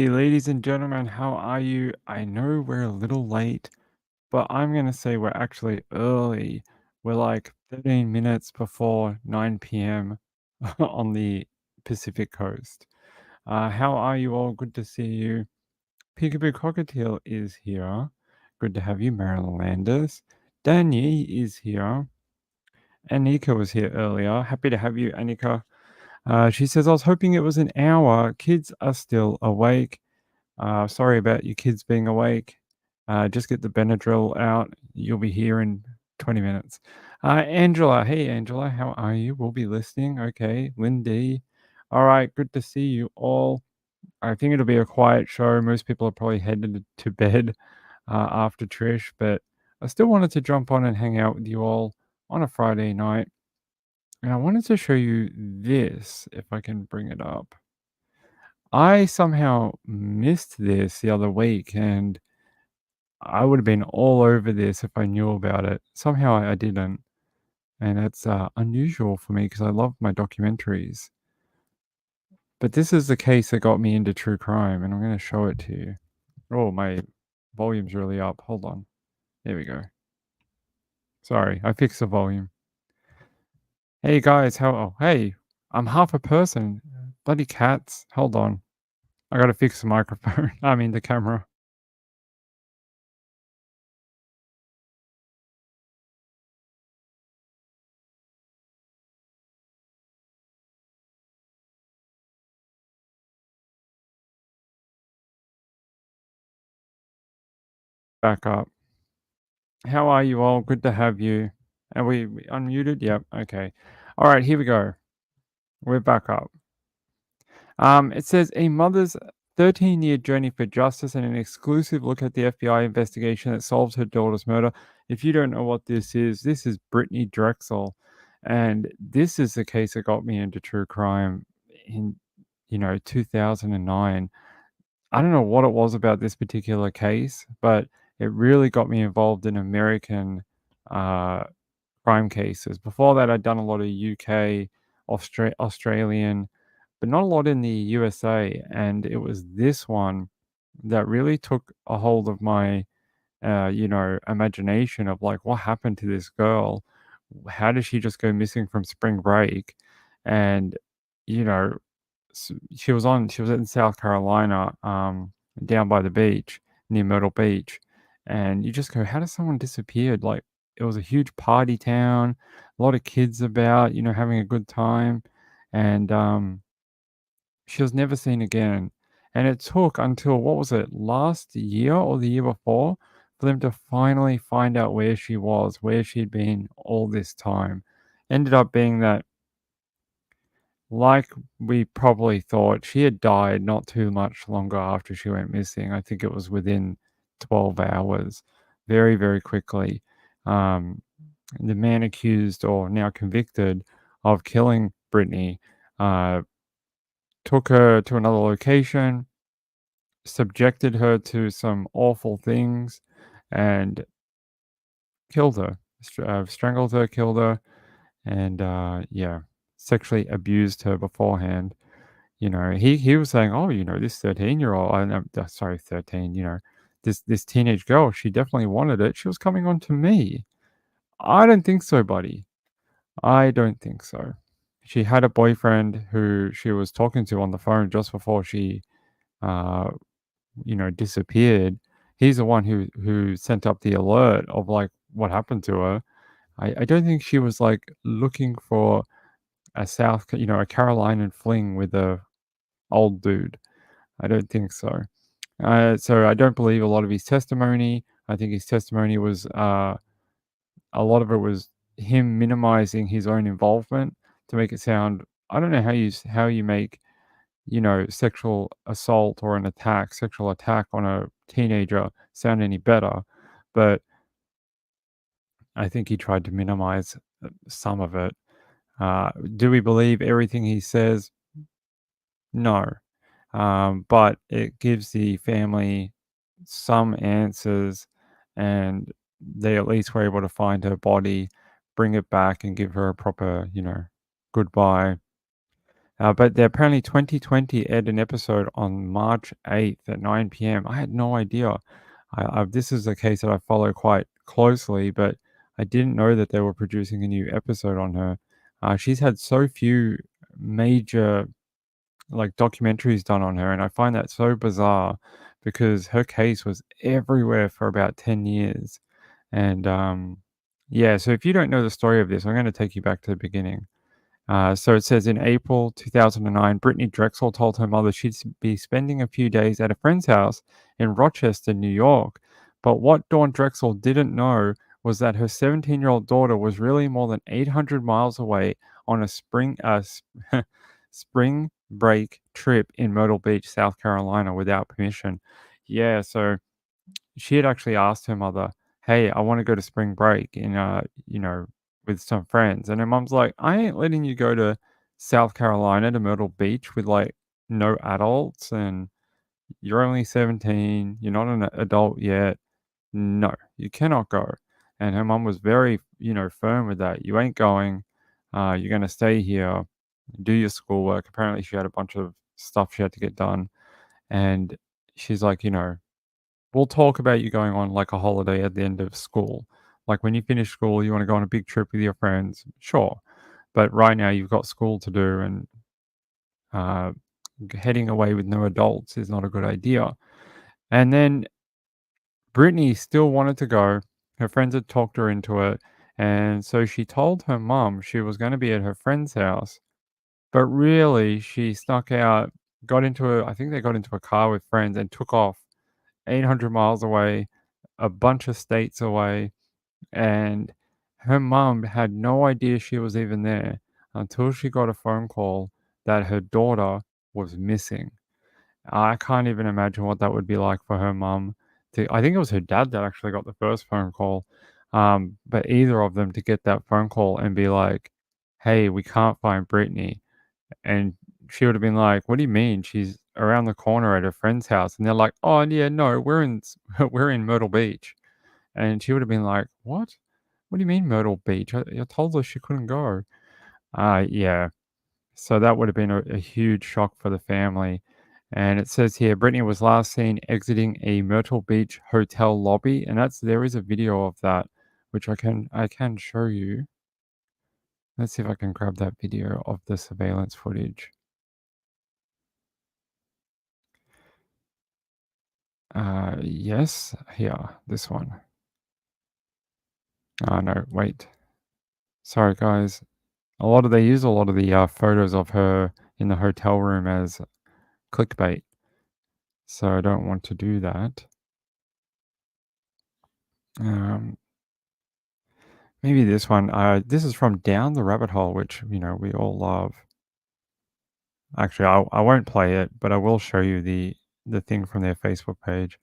Hey, ladies and gentlemen, how are you? I know we're a little late, but I'm going to say we're actually early. We're like 13 minutes before 9 p.m. on the Pacific coast. How are you all? Good to see you. Peekaboo Cockatiel is here. Good to have you, Marilyn Landers. Danny is here. Anika was here earlier. Happy to have you, Anika. She says, I was hoping it was an hour. Kids are still awake. Sorry about your kids being awake. Just get the Benadryl out. You'll be here in 20 minutes. Angela, hey Angela, how are you? We'll be listening. Okay, Lindy. All right, good to see you all. I think it'll be a quiet show. Most people are probably headed to bed after Trish, but I still wanted to jump on and hang out with you all on a Friday night. And I wanted to show you this, if I can bring it up. I somehow missed this the other week, and I would have been all over this if I knew about it. Somehow I didn't, and it's unusual for me because I love my documentaries. But this is the case that got me into true crime, and I'm going to show it to you. Oh, my volume's really up. Hold on. There we go. Sorry, I fixed the volume. Hey guys, how? Oh, hey, I'm half a person. Bloody cats. Hold on. I got to fix the microphone. I mean the camera. Back up. How are you all? Good to have you. Are we unmuted? Yep. Okay. All right, here we go. We're back up. It says a mother's 13-year journey for justice and an exclusive look at the FBI investigation that solves her daughter's murder. If you don't know what this is Brittany Drexel. And this is the case that got me into true crime in, 2009. I don't know what it was about this particular case, but it really got me involved in American uh, crime cases. Before that, I'd done a lot of UK, Australian, but not a lot in the USA. And it was this one that really took a hold of my, imagination of like, what happened to this girl? How did she just go missing from spring break? And, you know, she was in South Carolina, down by the beach near Myrtle Beach, and you just go, how does someone disappeared? Like it was a huge party town, a lot of kids about, having a good time, and she was never seen again. And it took until what was it, last year or the year before, for them to finally find out where she was, where she'd been all this time. Ended up being that like we probably thought, she had died not too much longer after she went missing. I think it was within 12 hours, very, very quickly. Um, the man accused or now convicted of killing Brittany uh, took her to another location, subjected her to some awful things, and killed her, strangled her, killed her, and yeah, sexually abused her beforehand. He was saying, "Oh, this 13-year-old, I know, sorry, 13, this teenage girl, she definitely wanted it. She was coming on to me." I don't think so, buddy. I don't think so. She had a boyfriend who she was talking to on the phone just before she, uh, disappeared. He's the one who sent up the alert of like what happened to her. I don't think she was like looking for a Carolinian fling with a old dude. I don't think so. So I don't believe a lot of his testimony. I think his testimony was a lot of it was him minimizing his own involvement to make it sound. I don't know how you make sexual assault or sexual attack on a teenager sound any better, but I think he tried to minimize some of it. Do we believe everything he says? No. But it gives the family some answers, and they at least were able to find her body, bring it back, and give her a proper, goodbye. But they apparently 2020 aired an episode on March 8th at 9 p.m. I had no idea. This is a case that I follow quite closely, but I didn't know that they were producing a new episode on her. She's had so few major like documentaries done on her, and I find that so bizarre because her case was everywhere for about 10 years. And yeah, so if you don't know the story of this, I'm going to take you back to the beginning. So it says in April 2009, Brittany Drexel told her mother she'd be spending a few days at a friend's house in Rochester, New York. But what Dawn Drexel didn't know was that her 17-year-old daughter was really more than 800 miles away on a spring break trip in Myrtle Beach, South Carolina, without permission. Yeah, so she had actually asked her mother, "Hey, I want to go to spring break in with some friends." And her mom's like, "I ain't letting you go to South Carolina to Myrtle Beach with like no adults and you're only 17, you're not an adult yet. No, you cannot go." And her mom was very, firm with that. You ain't going. You're going to stay here, do your schoolwork. Apparently, she had a bunch of stuff she had to get done. And she's like, we'll talk about you going on like a holiday at the end of school. Like when you finish school, you want to go on a big trip with your friends, sure. But right now you've got school to do, and uh, heading away with no adults is not a good idea. And then Brittany still wanted to go. Her friends had talked her into it. And so she told her mum she was going to be at her friend's house. But really, she snuck out, I think they got into a car with friends and took off 800 miles away, a bunch of states away, and her mum had no idea she was even there until she got a phone call that her daughter was missing. I can't even imagine what that would be like for her mum. I think it was her dad that actually got the first phone call, but either of them to get that phone call and be like, "Hey, we can't find Brittany," and she would have been like, "What do you mean? She's around the corner at her friend's house." And they're like, "Oh yeah, no, we're in Myrtle Beach." And she would have been like, "What? What do you mean Myrtle Beach? I told her she couldn't go." Yeah. So that would have been a huge shock for the family. And it says here, Brittany was last seen exiting a Myrtle Beach hotel lobby, and there is a video of that, which I can show you. Let's see if I can grab that video of the surveillance footage. Yes, here, this one. Oh no, wait. Sorry guys. They use a lot of the photos of her in the hotel room as clickbait, so I don't want to do that. Um, Maybe this one. This is from Down the Rabbit Hole, which we all love. Actually, I won't play it, but I will show you the thing from their Facebook page.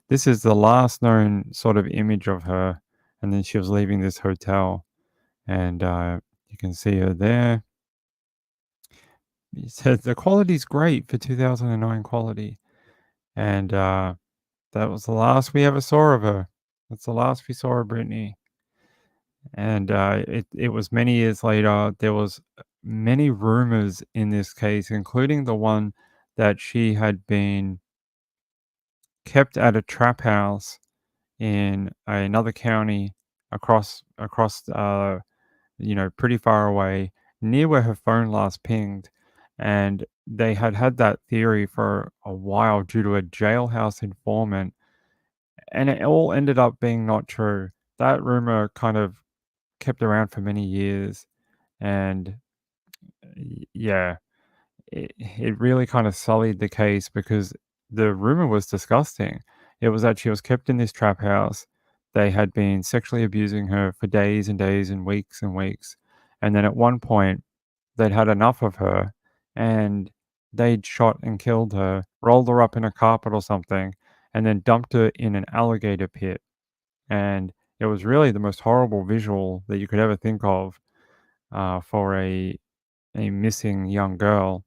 This is the last known sort of image of her, and then she was leaving this hotel, and you can see her there. It says the quality's great for 2009 quality, and that was the last we ever saw of her. That's the last we saw of Brittany. And it was many years later. There was many rumors in this case, including the one that she had been kept at a trap house in another county across pretty far away, near where her phone last pinged. And they had that theory for a while due to a jailhouse informant, and it all ended up being not true. That rumor kind of kept around for many years, and yeah, it really kind of sullied the case because the rumor was disgusting. It was that she was kept in this trap house. They had been sexually abusing her for days and days and weeks. And then at one point, they'd had enough of her and they'd shot and killed her, rolled her up in a carpet or something, and then dumped her in an alligator pit. And it was really the most horrible visual that you could ever think of for a missing young girl.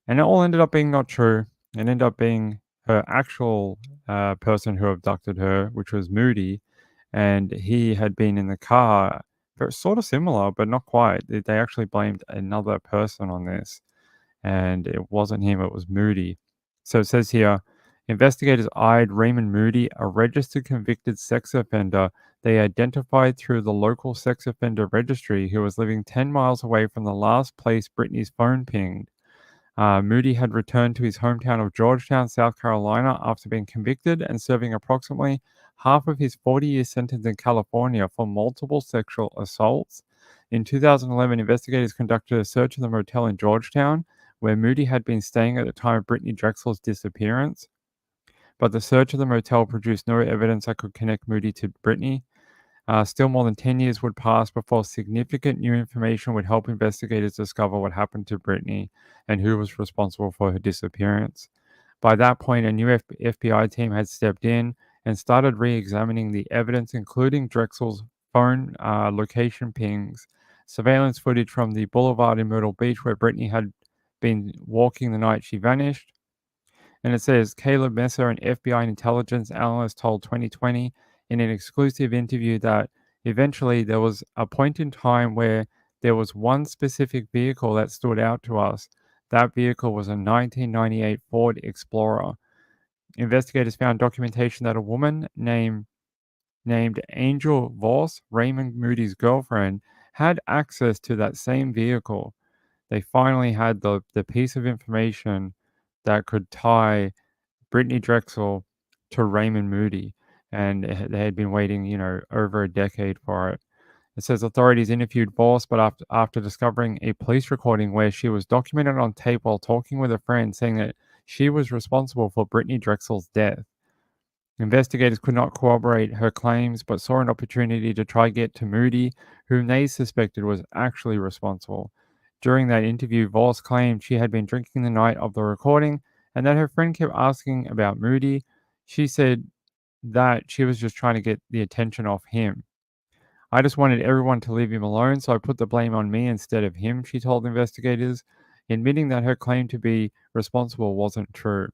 And it all ended up being not true. It ended up being her actual person who abducted her, which was Moody. And he had been in the car, but sort of similar, but not quite. They actually blamed another person on this. and it wasn't him, it was Moody. So it says here, investigators eyed Raymond Moody, a registered convicted sex offender they identified through the local sex offender registry, who was living 10 miles away from the last place Brittany's phone pinged. Moody had returned to his hometown of Georgetown, South Carolina, after being convicted and serving approximately half of his 40-year sentence in California for multiple sexual assaults. In 2011, investigators conducted a search of the motel in Georgetown, where Moody had been staying at the time of Brittany Drexel's disappearance. But the search of the motel produced no evidence that could connect Moody to Brittany. Still, more than 10 years would pass before significant new information would help investigators discover what happened to Brittany and who was responsible for her disappearance. By that point, a new FBI team had stepped in and started re examining the evidence, including Drexel's phone location pings, surveillance footage from the boulevard in Myrtle Beach where Brittany had been walking the night she vanished. And it says Caleb Messer, an FBI intelligence analyst, told 2020 in an exclusive interview that eventually there was a point in time where there was one specific vehicle that stood out to us. That vehicle was a 1998 Ford Explorer. Investigators found documentation that a woman named Angel Voss, Raymond Moody's girlfriend, had access to that same vehicle. They finally had the piece of information that could tie Brittany Drexel to Raymond Moody, and they had been waiting, over a decade for it. It says authorities interviewed Voss, but after discovering a police recording where she was documented on tape while talking with a friend, saying that she was responsible for Brittany Drexel's death. Investigators could not corroborate her claims, but saw an opportunity to try get to Moody, whom they suspected was actually responsible. During that interview, Voss claimed she had been drinking the night of the recording and that her friend kept asking about Moody. She said that she was just trying to get the attention off him. I just wanted everyone to leave him alone, so I put the blame on me instead of him, she told investigators, admitting that her claim to be responsible wasn't true.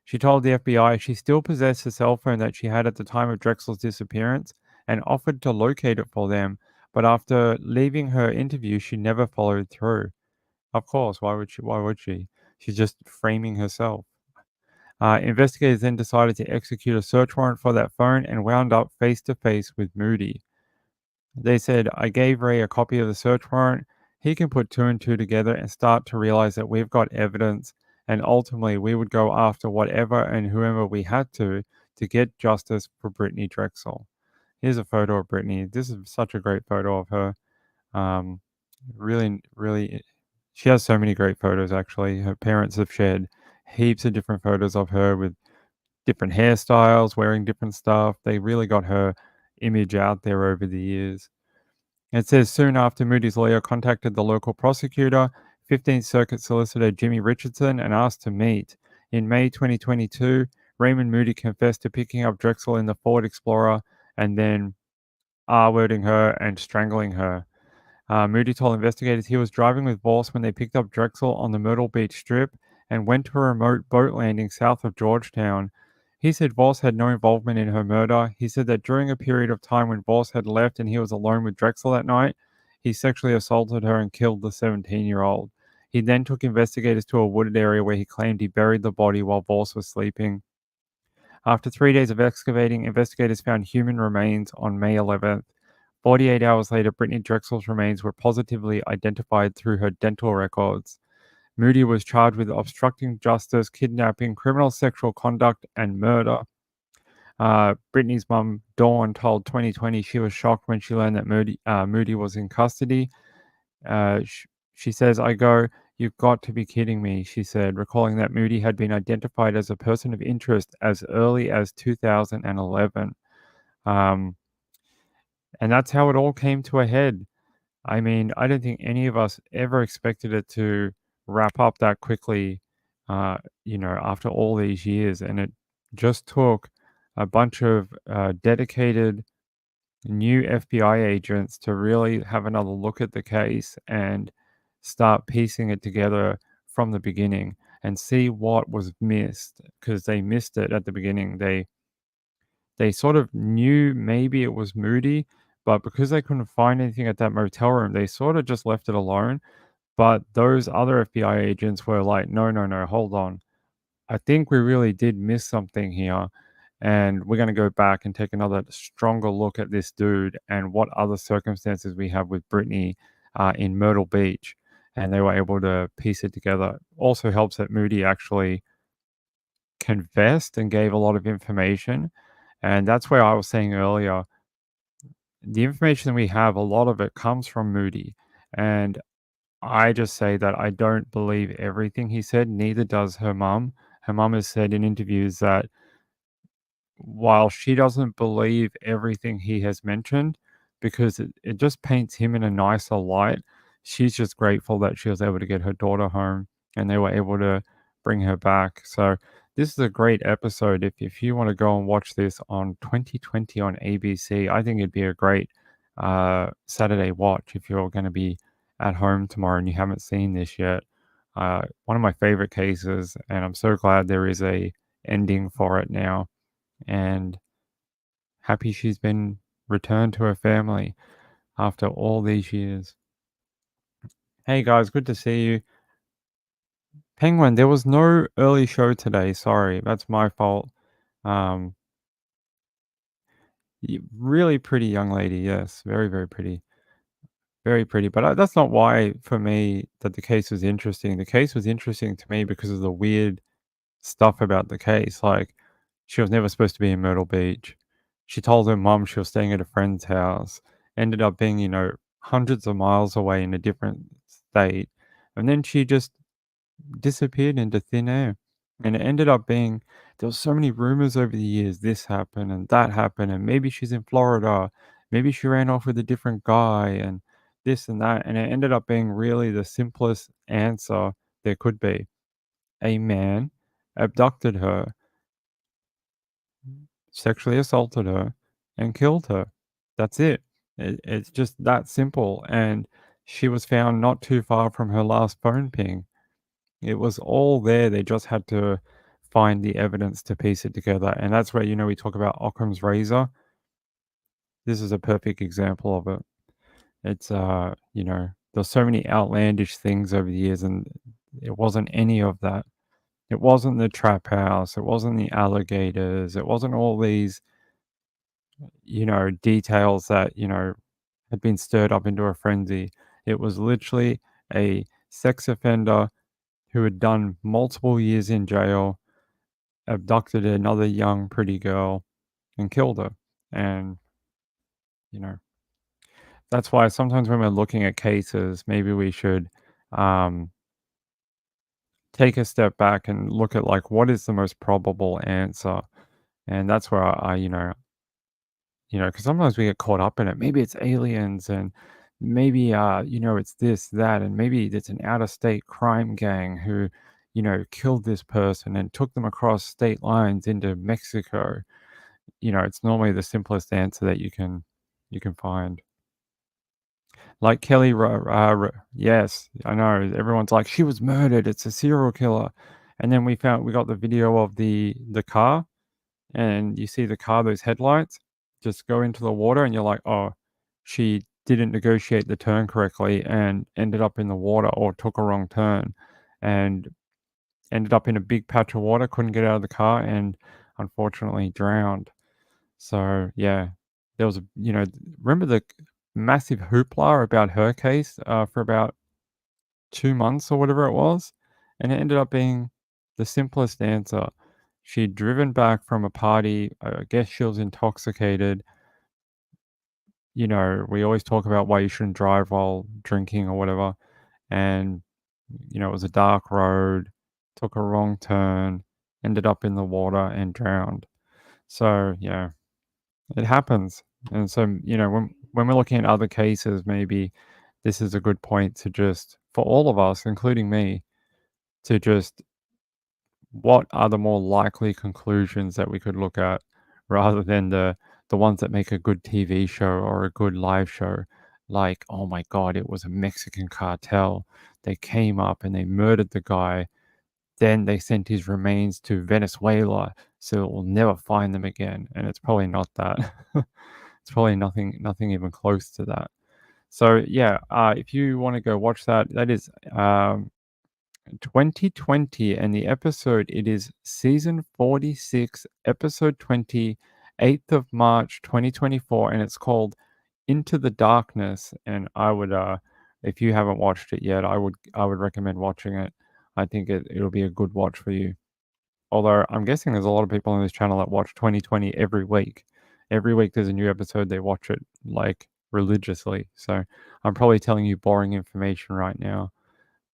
She told the FBI she still possessed the cell phone that she had at the time of Drexel's disappearance and offered to locate it for them, but after leaving her interview, she never followed through. Of course, why would she? Why would she? She's just framing herself. Investigators then decided to execute a search warrant for that phone and wound up face to face with Moody. They said, I gave Ray a copy of the search warrant. He can put two and two together and start to realize that we've got evidence, and ultimately we would go after whatever and whoever we had to get justice for Brittany Drexel. Here's a photo of Brittany. This is such a great photo of her. Um, really, really, she has so many great photos, actually. Her parents have shared heaps of different photos of her with different hairstyles, wearing different stuff. They really got her image out there over the years. It says soon after Moody's lawyer contacted the local prosecutor, 15th Circuit Solicitor Jimmy Richardson, and asked to meet. In May 2022, Raymond Moody confessed to picking up Drexel in the Ford Explorer and then R-wording her and strangling her. Moody told investigators he was driving with Voss when they picked up Drexel on the Myrtle Beach Strip and went to a remote boat landing south of Georgetown. He said Voss had no involvement in her murder. He said that during a period of time when Voss had left and he was alone with Drexel that night, he sexually assaulted her and killed the 17-year-old. He then took investigators to a wooded area where he claimed he buried the body while Voss was sleeping. After 3 days of excavating, investigators found human remains on May 11th. 48 hours later, Brittany Drexel's remains were positively identified through her dental records. Moody was charged with obstructing justice, kidnapping, criminal sexual conduct, and murder. Brittany's mum, Dawn, told 2020 she was shocked when she learned that Moody was in custody. She says, I go, you've got to be kidding me, she said, recalling that Moody had been identified as a person of interest as early as 2011. And that's how it all came to a head. I mean, I don't think any of us ever expected it to wrap up that quickly, after all these years. And it just took a bunch of dedicated new FBI agents to really have another look at the case and start piecing it together from the beginning and see what was missed, because they missed it at the beginning. They sort of knew maybe it was Moody, but because they couldn't find anything at that motel room, they sort of just left it alone. But those other FBI agents were like, no, no, no, hold on. I think we really did miss something here. And we're going to go back and take another stronger look at this dude and what other circumstances we have with Brittany in Myrtle Beach. And they were able to piece it together. Also helps that Moody actually confessed and gave a lot of information. And that's where I was saying earlier, the information we have, a lot of it comes from Moody. And I just say that I don't believe everything he said, neither does her mum. Her mum has said in interviews that while she doesn't believe everything he has mentioned, because it just paints him in a nicer light, she's just grateful that she was able to get her daughter home and they were able to bring her back. So this is a great episode. If you want to go and watch this on 2020 on ABC, I think it'd be a great Saturday watch if you're going to be at home tomorrow and you haven't seen this yet. One of my favorite cases, and I'm so glad there is a ending for it now, and happy she's been returned to her family after all these years. Hey guys, good to see you. Penguin, there was no early show today. Sorry, that's my fault. Um, really pretty young lady. Yes, very, very pretty. Very pretty. But that's not why, for me, that the case was interesting. The case was interesting to me because of the weird stuff about the case. Like, she was never supposed to be in Myrtle Beach. She told her mom she was staying at a friend's house, ended up being, hundreds of miles away in a different state. And then she just disappeared into thin air. And it ended up being, there was so many rumors over the years, this happened and that happened, and maybe she's in Florida, maybe she ran off with a different guy, and this and that. And it ended up being really the simplest answer there could be. A man abducted her, sexually assaulted her, and killed her. That's it. It's just that simple. And she was found not too far from her last phone ping. It was all there. They just had to find the evidence to piece it together. And that's where, we talk about Occam's razor. This is a perfect example of it. It's, there's so many outlandish things over the years, and it wasn't any of that. It wasn't the trap house. It wasn't the alligators. It wasn't all these, details that, had been stirred up into a frenzy. It was literally a sex offender who had done multiple years in jail, abducted another young, pretty girl, and killed her. And, you know, that's why sometimes when we're looking at cases, maybe we should um, take a step back and look at like what is the most probable answer. And that's where because sometimes we get caught up in it. Maybe it's aliens, and maybe, it's this, that, and maybe it's an out of state crime gang who, killed this person and took them across state lines into Mexico. It's normally the simplest answer that you can find. Like Kelly, yes, I know. Everyone's like, she was murdered. It's a serial killer. And then we got the video of the car, and you see the car, those headlights just go into the water, and you're like, oh, she didn't negotiate the turn correctly and ended up in the water, or took a wrong turn and ended up in a big patch of water, couldn't get out of the car, and unfortunately drowned. So, yeah, there was remember the massive hoopla about her case for about 2 months or whatever it was? And it ended up being the simplest answer. She'd driven back from a party. I guess she was intoxicated. We always talk about why you shouldn't drive while drinking or whatever. And, it was a dark road, took a wrong turn, ended up in the water and drowned. So, yeah, it happens. And so, when we're looking at other cases, maybe this is a good point to just, for all of us, including me, to just what are the more likely conclusions that we could look at rather than the ones that make a good TV show or a good live show, like, oh my god, it was a Mexican cartel, they came up and they murdered the guy, then they sent his remains to Venezuela so we'll never find them again. And it's probably not that. It's probably nothing even close to that. So yeah, if you want to go watch that, that is 2020, and the episode, it is season 46, episode 20, 8th of March 2024, and it's called Into the Darkness. And I would, if you haven't watched it yet, I would recommend watching it. I think it'll be a good watch for you. Although I'm guessing there's a lot of people on this channel that watch 2020 every week. Every week there's a new episode, they watch it like religiously. So I'm probably telling you boring information right now.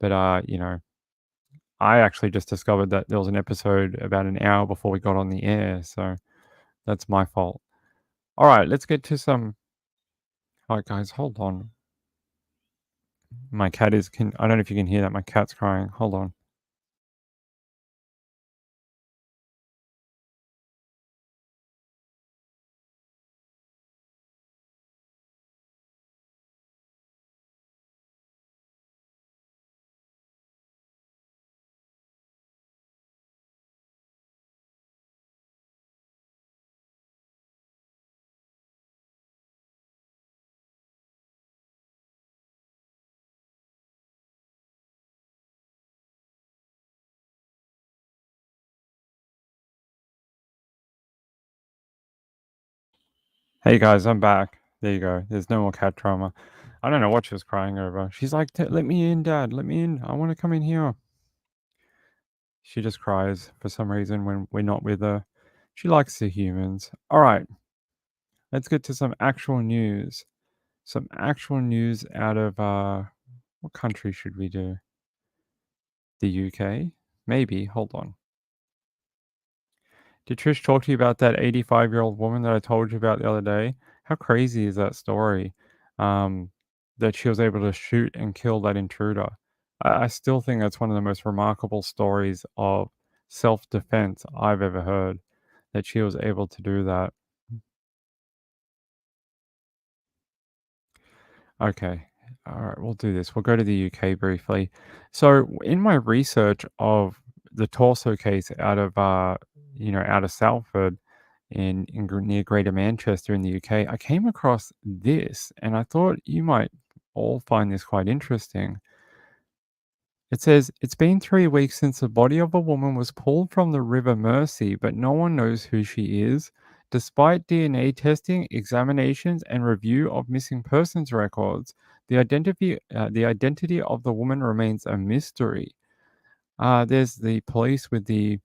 But I actually just discovered that there was an episode about an hour before we got on the air. So that's my fault. All right, let's get to some. All right, guys, hold on. My cat is. I don't know if you can hear that. My cat's crying. Hold on. Hey guys, I'm back. There you go. There's no more cat drama. I don't know what she was crying over. She's like, Let me in, Dad. Let me in. I want to come in here." She just cries for some reason when we're not with her. She likes the humans. All right, let's get to some actual news. Some actual news out of what country should we do? The UK? Maybe. Hold on. Did Trish talk to you about that 85-year-old woman that I told you about the other day? How crazy is that story? Um, that she was able to shoot and kill that intruder. I still think that's one of the most remarkable stories of self-defense I've ever heard, that she was able to do that. Okay. All right, we'll do this. We'll go to the UK briefly. So, in my research of the Torso case out of Salford near Greater Manchester in the UK, I came across this, and I thought you might all find this quite interesting. It says, "It's been 3 weeks since the body of a woman was pulled from the River Mersey, but no one knows who she is. Despite DNA testing, examinations, and review of missing persons records, the identity of the woman remains a mystery." There's the police with the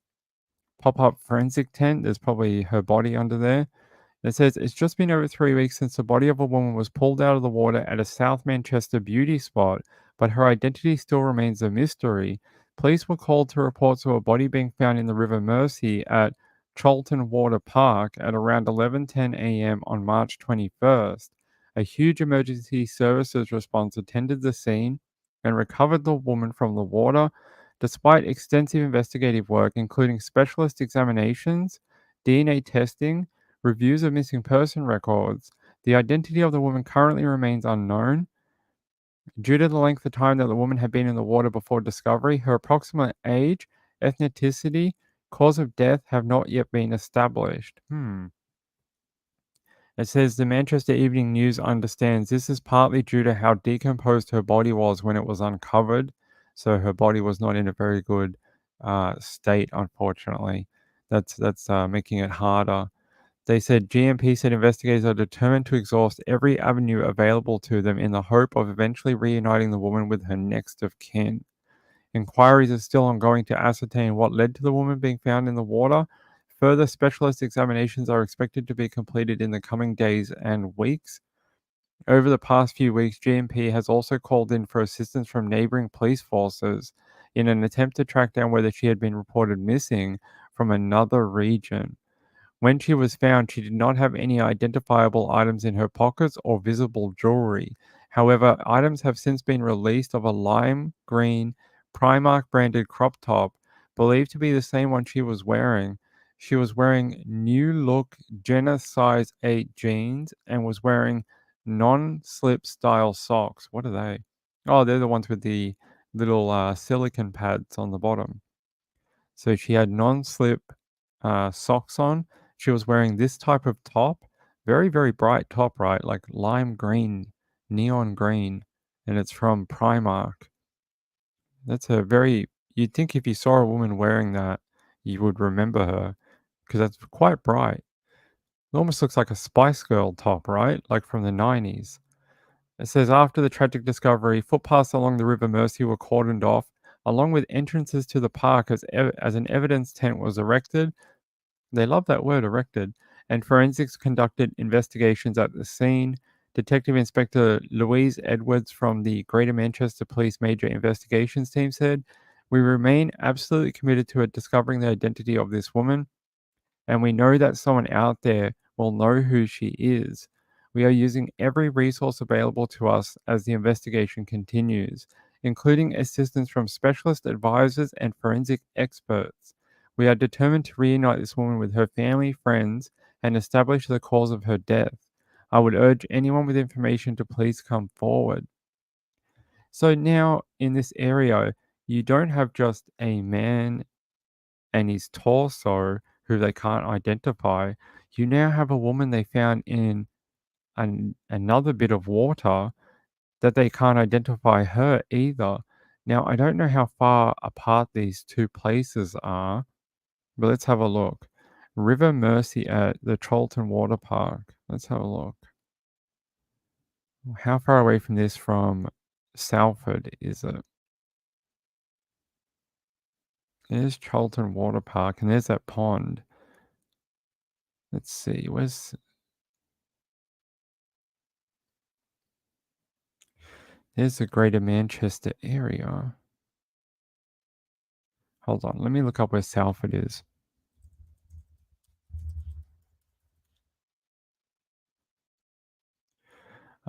pop up forensic tent. There's probably her body under there. It says, "It's just been over 3 weeks since the body of a woman was pulled out of the water at a South Manchester beauty spot, but her identity still remains a mystery. Police were called to reports of a body being found in the River Mersey at Cholton Water Park at around 11:10 a.m. on March 21st. A huge emergency services response attended the scene and recovered the woman from the water. Despite extensive investigative work, including specialist examinations, DNA testing, reviews of missing person records, the identity of the woman currently remains unknown. Due to the length of time that the woman had been in the water before discovery, her approximate age, ethnicity, cause of death have not yet been established." It says the Manchester Evening News understands this is partly due to how decomposed her body was when it was uncovered. So her body was not in a very good state, unfortunately. That's making it harder. They said GMP said investigators are determined to exhaust every avenue available to them in the hope of eventually reuniting the woman with her next of kin. Inquiries are still ongoing to ascertain what led to the woman being found in the water. Further specialist examinations are expected to be completed in the coming days and weeks. Over the past few weeks, GMP has also called in for assistance from neighboring police forces in an attempt to track down whether she had been reported missing from another region. When she was found, she did not have any identifiable items in her pockets or visible jewelry. However, items have since been released of a lime green Primark branded crop top, believed to be the same one she was wearing. She was wearing new look Jenna size 8 jeans and was wearing non slip style socks. What are they? Oh, they're the ones with the little silicon pads on the bottom. So she had non-slip socks on. She was wearing this type of top, very, very bright top, right? Like lime green, neon green, and it's from Primark. That's a very you'd think if you saw a woman wearing that, you would remember her because that's quite bright. It almost looks like a Spice Girl top, right? Like from the 90s. It says after the tragic discovery, footpaths along the River Mersey were cordoned off, along with entrances to the park as an evidence tent was erected. They love that word, erected. And forensics conducted investigations at the scene. Detective Inspector Louise Edwards from the Greater Manchester Police Major Investigations Team said, "We remain absolutely committed to discovering the identity of this woman, and we know that someone out there will know who she is. We are using every resource available to us as the investigation continues, including assistance from specialist advisors and forensic experts. We are determined to reunite this woman with her family, friends, and establish the cause of her death. I would urge anyone with information to please come forward." So now in this area, you don't have just a man and his torso, who they can't identify. You now have a woman they found in another bit of water that they can't identify her either. Now, I don't know how far apart these two places are, but let's have a look. River Mersey at the Trollton Water Park. Let's have a look. How far away from this from Salford is it? There's Trollton Water Park, and there's that pond. Let's see, there's the Greater Manchester area. Hold on, let me look up where Salford is.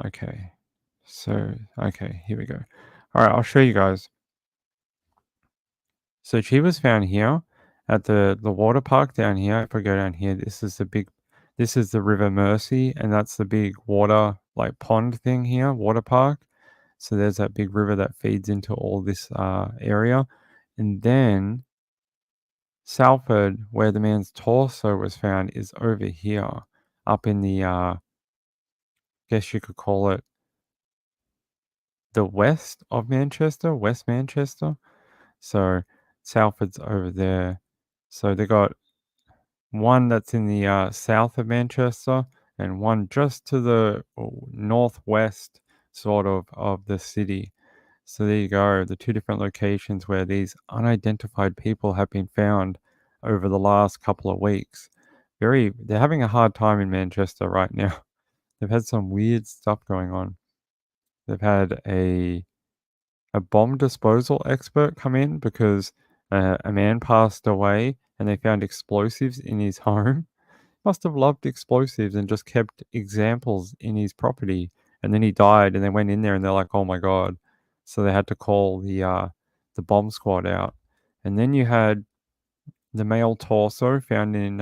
Okay. Okay, here we go. All right, I'll show you guys. So she was found here at the water park down here. If I go down here, this is the River Mersey, and that's the big water like pond thing here, water park. So there's that big river that feeds into all this area, and then Salford, where the man's torso was found, is over here, up in the guess you could call it the west of Manchester, West Manchester. So Salford's over there. So they got one that's in the south of Manchester and one just to the northwest of the city. So there you go, the two different locations where these unidentified people have been found over the last couple of weeks. They're having a hard time in Manchester right now. They've had some weird stuff going on. They've had a bomb disposal expert come in because a man passed away and they found explosives in his home. Must have loved explosives and just kept examples in his property. And then he died, and they went in there and they're like, "Oh my god!" So they had to call the bomb squad out. And then you had the male torso found in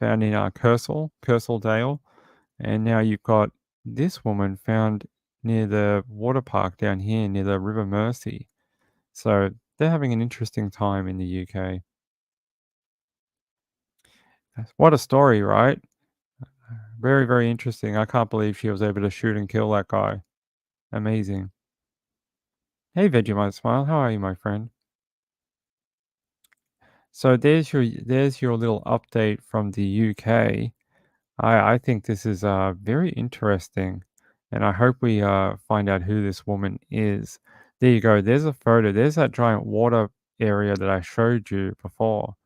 Kersal Dale, and now you've got this woman found near the water park down here near the River Mersey. So they're having an interesting time in the UK. What a story, right? Very, very interesting. I can't believe she was able to shoot and kill that guy. Amazing. Hey, Vegemite Smile, how are you, my friend? So there's your little update from the UK. I think this is very interesting, and I hope we find out who this woman is. There you go. There's a photo. There's that giant water area that I showed you before.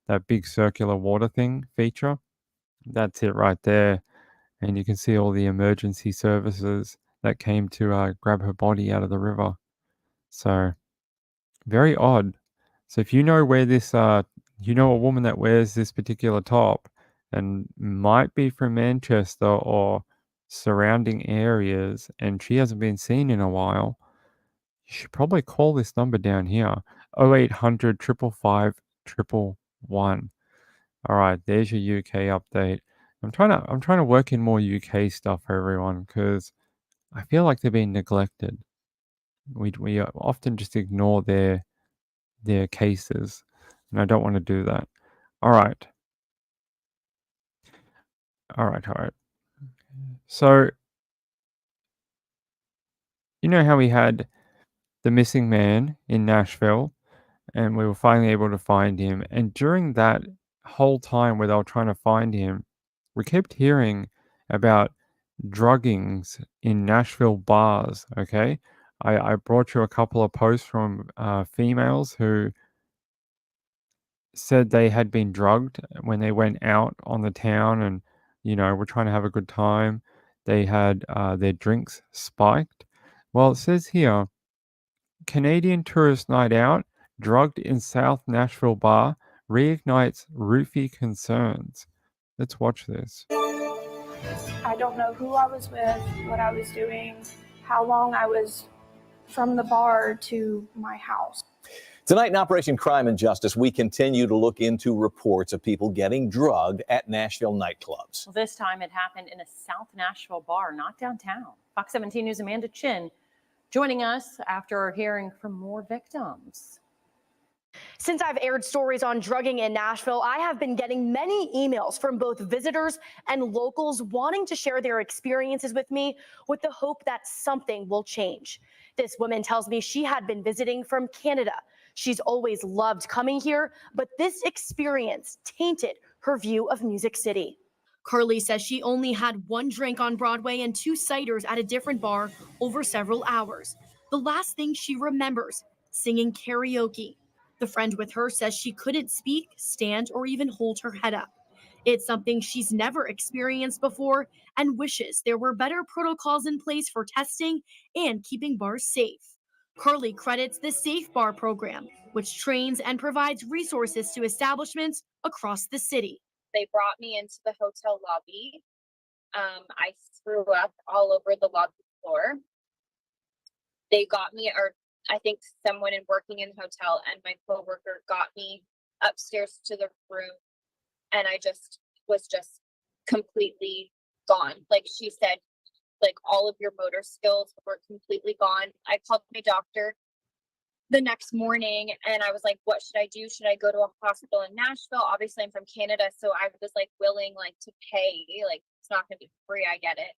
That big circular water thing feature. That's it right there. And you can see all the emergency services that came to grab her body out of the river. So very odd. So if you know where this, you know a woman that wears this particular top and might be from Manchester or surrounding areas, and she hasn't been seen in a while, you should probably call this number down here, 0800 555 111. All right, there's your UK update. I'm trying to work in more UK stuff for everyone because I feel like they're being neglected. We often just ignore their cases, and I don't want to do that. All right, all right. So You know how we had the missing man in Nashville, and we were finally able to find him. And during that whole time where they were trying to find him, we kept hearing about druggings in Nashville bars. Okay. I brought you a couple of posts from females who said they had been drugged when they went out on the town and, were trying to have a good time. They had their drinks spiked. Well, it says here Canadian tourist night out, drugged in South Nashville bar, reignites roofie concerns. Let's watch this. I don't know who I was with, what I was doing, how long I was from the bar to my house. Tonight in Operation Crime and Justice, we continue to look into reports of people getting drugged at Nashville nightclubs. Well, this time it happened in a South Nashville bar, not downtown. Fox 17 News' Amanda Chin joining us after hearing from more victims. Since I've aired stories on drugging in Nashville, I have been getting many emails from both visitors and locals wanting to share their experiences with me with the hope that something will change. This woman tells me she had been visiting from Canada. She's always loved coming here, but this experience tainted her view of Music City. Carly says she only had one drink on Broadway and two ciders at a different bar over several hours. The last thing she remembers, singing karaoke. The friend with her says she couldn't speak, stand, or even hold her head up. It's something she's never experienced before and wishes there were better protocols in place for testing and keeping bars safe. Carly credits the Safe Bar program, which trains and provides resources to establishments across the city. They brought me into the hotel lobby. I threw up all over the lobby floor. They got me, or I think someone working in the hotel and my coworker got me upstairs to the room, and I was completely gone. Like she said, like all of your motor skills were completely gone. I called my doctor the next morning and I was like, what should I do? Should I go to a hospital in Nashville? Obviously I'm from Canada, so I was like willing like to pay, like it's not gonna be free, I get it.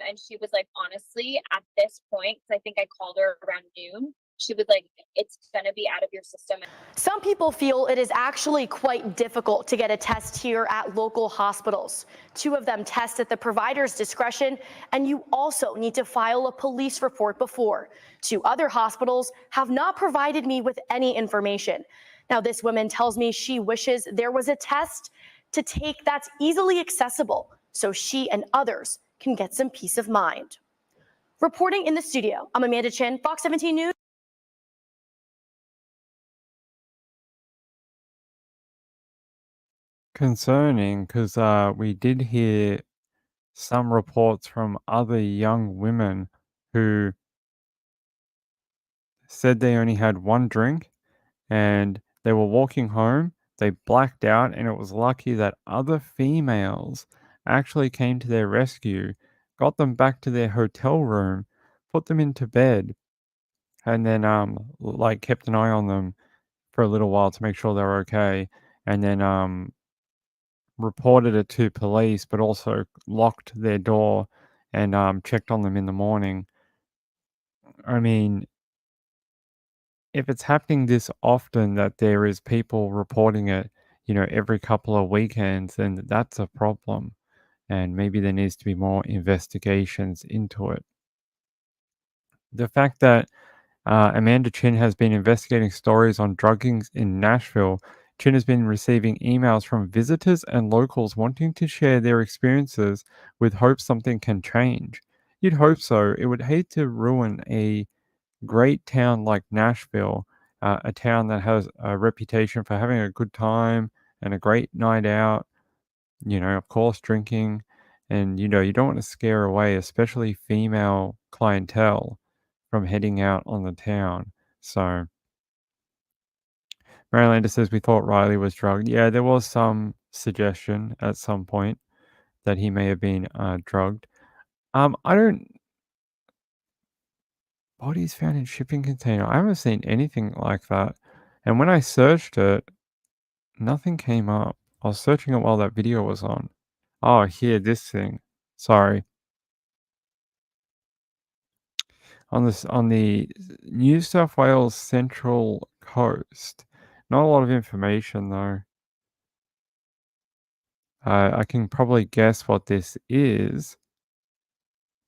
And she was like, honestly, at this point, because I think I called her around noon, she was like, it's gonna be out of your system. Some people feel it is actually quite difficult to get a test here at local hospitals. 2 of them test at the provider's discretion, and you also need to file a police report before. 2 other hospitals have not provided me with any information. Now, this woman tells me she wishes there was a test to take that's easily accessible so she and others can get some peace of mind. Reporting in the studio, I'm Amanda Chin, Fox 17 News. Concerning because we did hear some reports from other young women who said they only had one drink and they were walking home. They blacked out, and it was lucky that other females actually came to their rescue, got them back to their hotel room, put them into bed, and then like kept an eye on them for a little while to make sure they were okay, and then reported it to police, but also locked their door and checked on them in the morning. I mean, if it's happening this often that there is people reporting it, every couple of weekends, then that's a problem. And maybe there needs to be more investigations into it. The fact that Amanda Chin has been investigating stories on druggings in Nashville. Chin has been receiving emails from visitors and locals wanting to share their experiences with hope something can change. You'd hope so. It would hate to ruin a great town like Nashville, a town that has a reputation for having a good time and a great night out, of course, drinking. And, you don't want to scare away, especially female clientele, from heading out on the town. So, Marylander says we thought Riley was drugged. Yeah, there was some suggestion at some point that he may have been drugged. I don't. Bodies found in shipping container. I haven't seen anything like that. And when I searched it, nothing came up. I was searching it while that video was on. Oh, here, this thing. Sorry. on the New South Wales Central Coast. Not a lot of information though. I can probably guess what this is.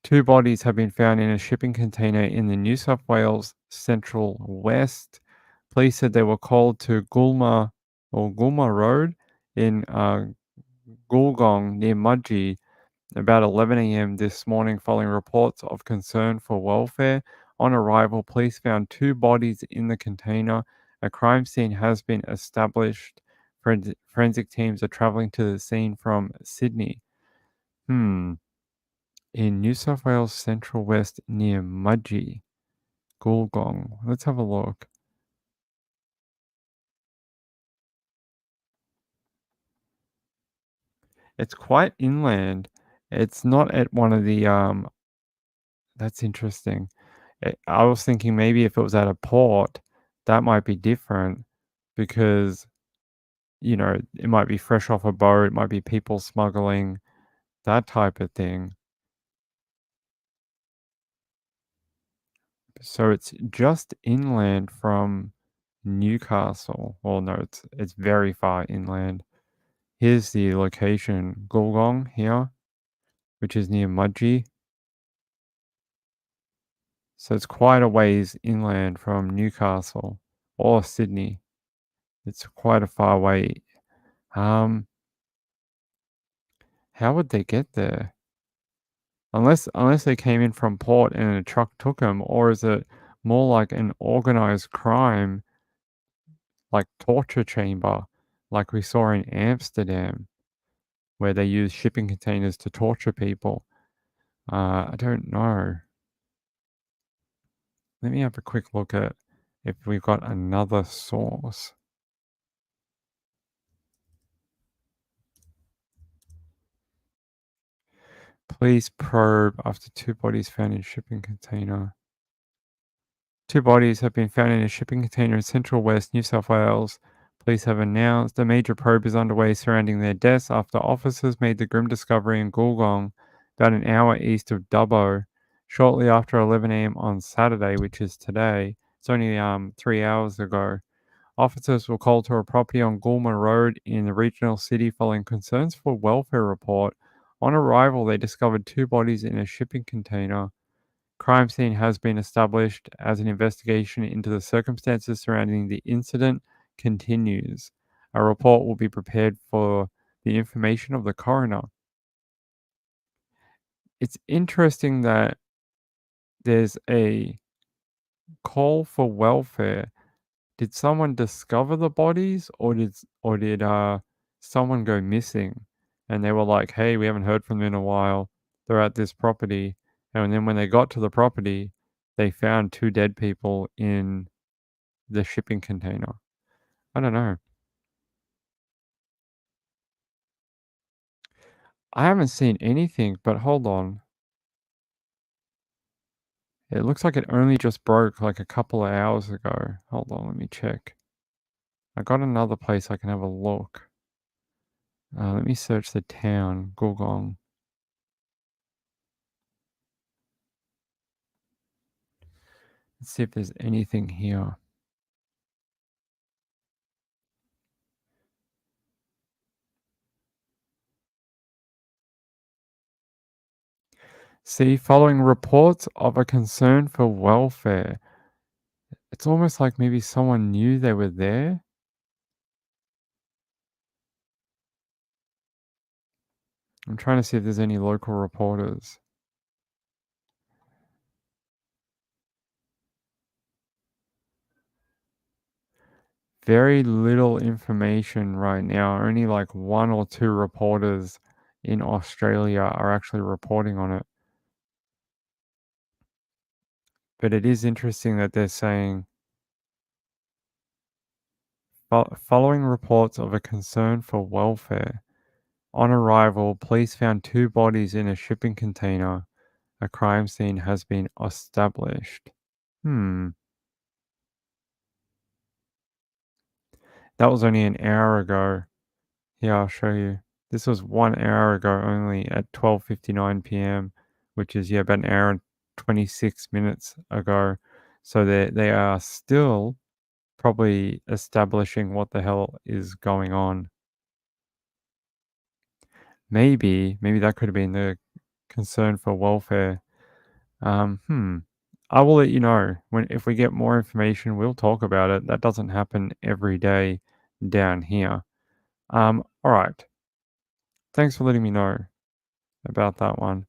2 bodies have been found in a shipping container in the New South Wales Central West. Police said they were called to Gulma Road in Goolgong near Mudgee about 11 a.m. this morning following reports of concern for welfare. On arrival, police found 2 bodies in the container. A crime scene has been established. Forensic teams are traveling to the scene from Sydney. In New South Wales Central West near Mudgee, Goolgong. Let's have a look. It's quite inland. It's not at one of the that's interesting. I was thinking maybe if it was at a port, that might be different because, it might be fresh off a boat, it might be people smuggling, that type of thing. So it's just inland from Newcastle. Well, no, it's very far inland. Here's the location, Goolgong here, which is near Mudgee. So it's quite a ways inland from Newcastle or Sydney. It's quite a far way. How would they get there? Unless they came in from port and a truck took them, or is it more like an organized crime, like torture chamber, like we saw in Amsterdam, where they use shipping containers to torture people? I don't know. Let me have a quick look at if we've got another source. Police probe after 2 bodies found in shipping container. 2 bodies have been found in a shipping container in Central West New South Wales. Police have announced a major probe is underway surrounding their deaths after officers made the grim discovery in Goolgong, about an hour east of Dubbo, shortly after 11 a.m. on Saturday, which is today. It's only 3 hours ago. Officers were called to a property on Gulma Road in the regional city following concerns for welfare report. On arrival, they discovered 2 bodies in a shipping container. Crime scene has been established as an investigation into the circumstances surrounding the incident continues. A report will be prepared for the information of the coroner. It's interesting that there's a call for welfare. Did someone discover the bodies, or did someone go missing? And they were like, "Hey, we haven't heard from them in a while. They're at this property." And then when they got to the property, they found 2 dead people in the shipping container. I don't know. I haven't seen anything, but hold on. It looks like it only just broke like a couple of hours ago. Hold on, let me check. I got another place I can have a look. Let me search the town, Goolgong. Let's see if there's anything here. See, following reports of a concern for welfare. It's almost like maybe someone knew they were there. I'm trying to see if there's any local reporters. Very little information right now. Only like 1 or 2 reporters in Australia are actually reporting on it. But it is interesting that they're saying, following reports of a concern for welfare, on arrival, police found 2 bodies in a shipping container. A crime scene has been established. That was only an hour ago. Yeah, I'll show you. This was 1 hour ago only at 12:59 p.m., which is, about an hour and 26 minutes ago. So they are still probably establishing what the hell is going on. Maybe that could have been the concern for welfare. I will let you know if we get more information. We'll talk about it. That doesn't happen every day down here. All right. Thanks for letting me know about that one.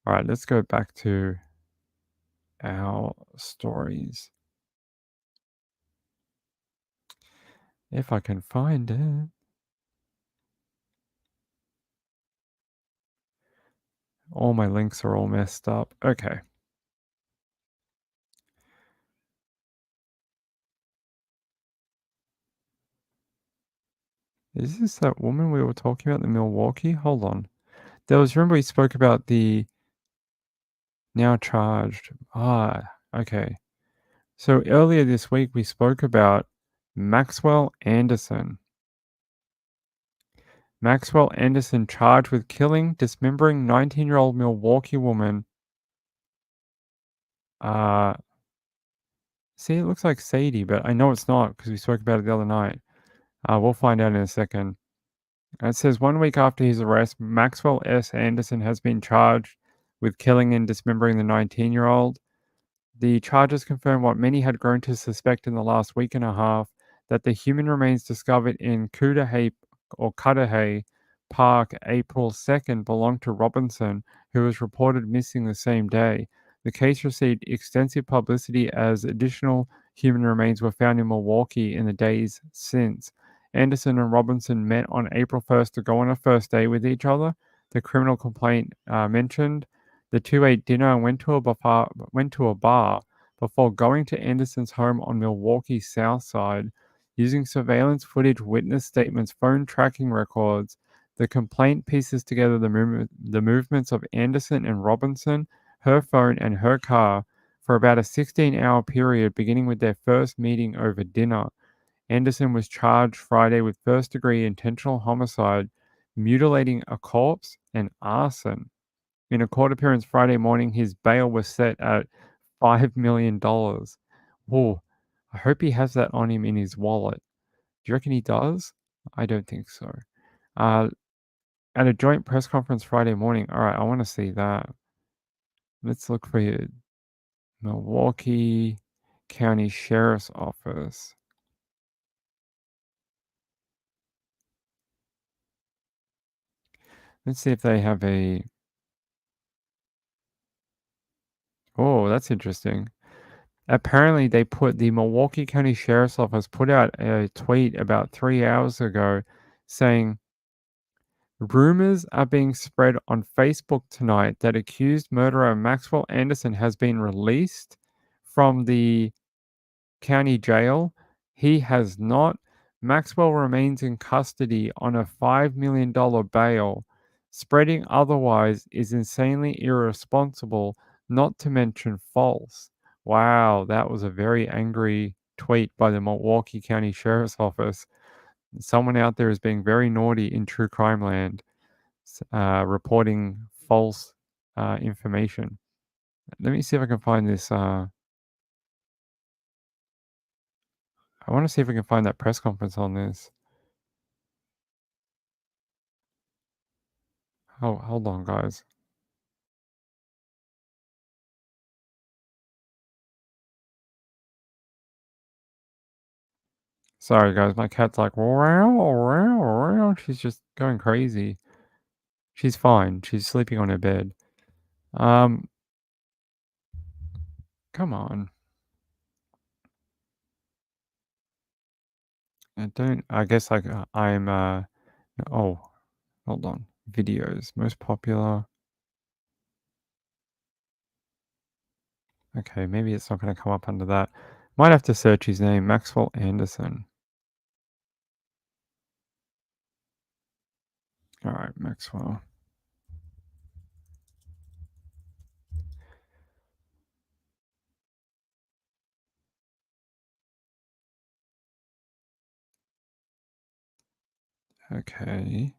All right, let's go back to our stories. If I can find it. All my links are all messed up. Okay. Is this that woman we were talking about in Milwaukee? Hold on. Remember we spoke about the now charged. Okay. So earlier this week we spoke about Maxwell Anderson. Maxwell Anderson charged with killing, dismembering 19-year-old Milwaukee woman. See, it looks like Sadie, but I know it's not because we spoke about it the other night. We'll find out in a second. It says 1 week after his arrest, Maxwell S. Anderson has been charged with killing and dismembering the 19-year-old. The charges confirm what many had grown to suspect in the last week and a half, that the human remains discovered in Cudahy Park April 2nd belonged to Robinson, who was reported missing the same day. The case received extensive publicity as additional human remains were found in Milwaukee in the days since. Anderson and Robinson met on April 1st to go on a first date with each other, the criminal complaint mentioned. The two ate dinner and went to a bar before going to Anderson's home on Milwaukee's south side. Using surveillance footage, witness statements, phone tracking records, the complaint pieces together the movements of Anderson and Robinson, her phone, and her car for about a 16-hour period, beginning with their first meeting over dinner. Anderson was charged Friday with first-degree intentional homicide, mutilating a corpse, and arson. In a court appearance Friday morning, his bail was set at $5 million. Whoa, I hope he has that on him in his wallet. Do you reckon he does? I don't think so. At a joint press conference Friday morning. All right, I want to see that. Let's look for you. Milwaukee County Sheriff's Office. Let's see if they have a... Oh, that's interesting. Apparently, the Milwaukee County Sheriff's Office put out a tweet about 3 hours ago saying, rumors are being spread on Facebook tonight that accused murderer Maxwell Anderson has been released from the county jail. He has not. Maxwell remains in custody on a $5 million bail. Spreading otherwise is insanely irresponsible, not to mention false. Wow, that was a very angry tweet by the Milwaukee County Sheriff's Office. Someone out there is being very naughty in true crime land, reporting false information. Let me see if I can find this. I want to see if we can find that press conference on this. Oh, hold on, guys. Sorry, guys. My cat's like, wow, wow, wow. She's just going crazy. She's fine. She's sleeping on her bed. Come on. I guess like I'm, oh, hold on. Videos. Most popular. Okay, maybe it's not going to come up under that. Might have to search his name, Maxwell Anderson. All right, Maxwell. Okay.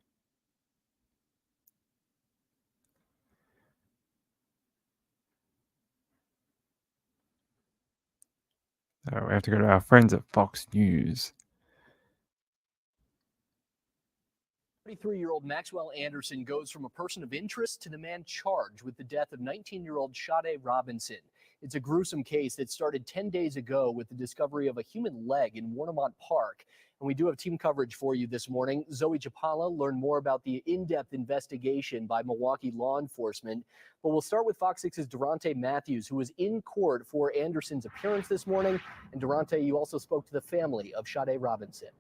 We have to go to our friends at Fox News. 33-year-old Maxwell Anderson goes from a person of interest to the man charged with the death of 19-year-old Sade Robinson. It's a gruesome case that started 10 days ago with the discovery of a human leg in Warnemont Park. And we do have team coverage for you this morning. Zoe Chapala learned more about the in-depth investigation by Milwaukee law enforcement. But we'll start with Fox 6's Durante Matthews, who was in court for Anderson's appearance this morning. And Durante, you also spoke to the family of Sade Robinson.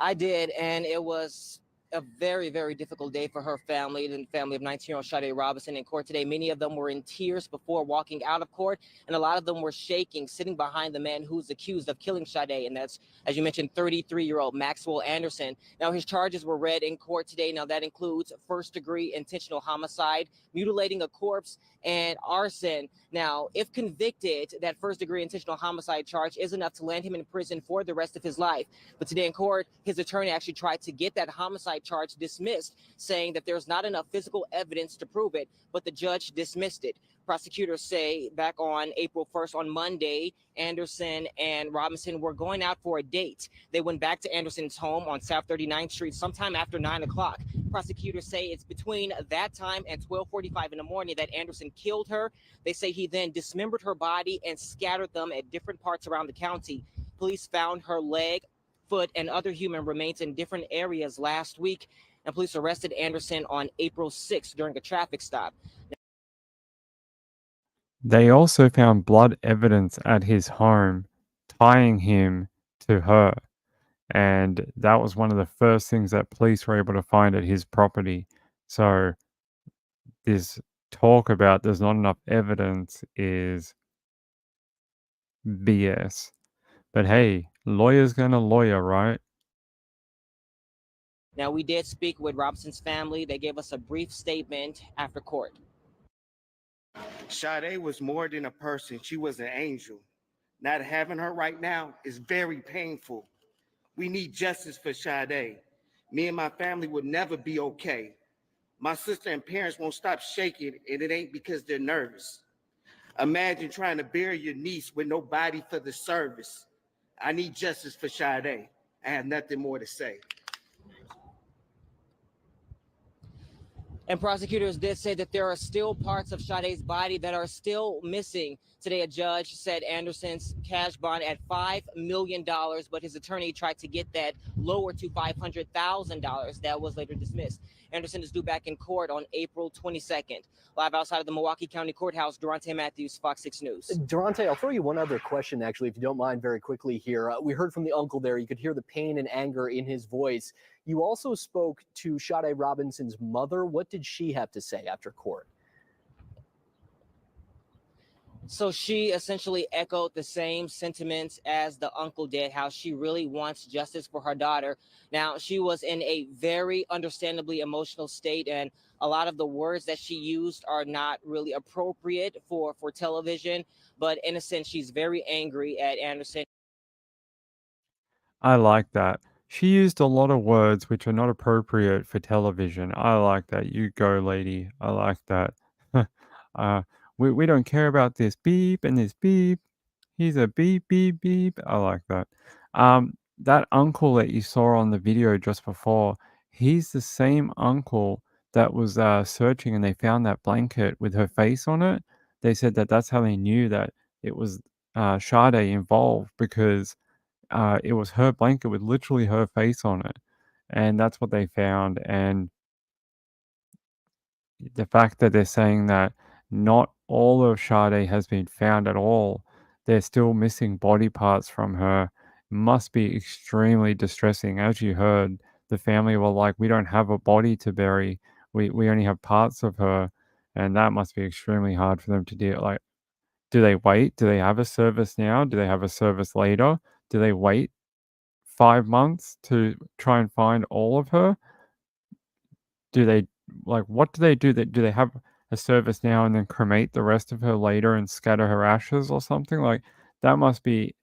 I did, and it was a very, very difficult day for her family, the family of 19-year-old Sade Robinson in court today. Many of them were in tears before walking out of court, and a lot of them were shaking, sitting behind the man who's accused of killing Sade, and that's, as you mentioned, 33-year-old Maxwell Anderson. Now, his charges were read in court today. Now, that includes first-degree intentional homicide, mutilating a corpse, and arson. Now, if convicted, that first-degree intentional homicide charge is enough to land him in prison for the rest of his life. But today in court, his attorney actually tried to get that homicide charge dismissed, saying that there's not enough physical evidence to prove it, but the judge dismissed it. Prosecutors say back on April 1st, on Monday, Anderson and Robinson were going out for a date. They went back to Anderson's home on South 39th Street sometime after 9 o'clock. Prosecutors say it's between that time and 12:45 in the morning that Anderson killed her. They say he then dismembered her body and scattered them at different parts around the county. Police found her leg, foot, and other human remains in different areas last week, and police arrested Anderson on April 6th during a traffic stop. They also found blood evidence at his home tying him to her. And that was one of the first things that police were able to find at his property. So this talk about there's not enough evidence is BS. But hey, lawyer's gonna lawyer, right? Now, we did speak with Robinson's family. They gave us a brief statement after court. Sade was more than a person. She was an angel. Not having her right now is very painful. We need justice for Sade. Me and my family would never be okay. My sister and parents won't stop shaking, and it ain't because they're nervous. Imagine trying to bury your niece with no body for the service. I need justice for Sade. I have nothing more to say. And prosecutors did say that there are still parts of Sade's body that are still missing. Today, a judge set Anderson's cash bond at $5 million, but his attorney tried to get that lower to $500,000. That was later dismissed. Anderson is due back in court on April 22nd. Live outside of the Milwaukee County Courthouse, Durante Matthews, Fox 6 News. Durante, I'll throw you one other question, actually, if you don't mind, very quickly here. We heard from the uncle there. You could hear the pain and anger in his voice. You also spoke to Sade Robinson's mother. What did she have to say after court? So she essentially echoed the same sentiments as the uncle did, how she really wants justice for her daughter. Now, she was in a very understandably emotional state, and a lot of the words that she used are not really appropriate for television. But in a sense, she's very angry at Anderson. I like that. She used a lot of words which are not appropriate for television. I like that. You go, lady. I like that. uh, we don't care about this beep and this beep. He's a beep, beep, beep. I like that. That uncle that you saw on the video just before, he's the same uncle that was searching and they found that blanket with her face on it. They said that that's how they knew that it was Sade involved because it was her blanket with literally her face on it. And that's what they found. And the fact that they're saying that not all of Sade has been found at all, they're still missing body parts from her, must be extremely distressing. As you heard, the family were like, we don't have a body to bury. We only have parts of her. And that must be extremely hard for them to deal. Like, do they wait? Do they have a service now? Do they have a service later? Do they wait 5 months to try and find all of her? Do they what do they do? Do they have a service now and then cremate the rest of her later and scatter her ashes or something? Like, that must be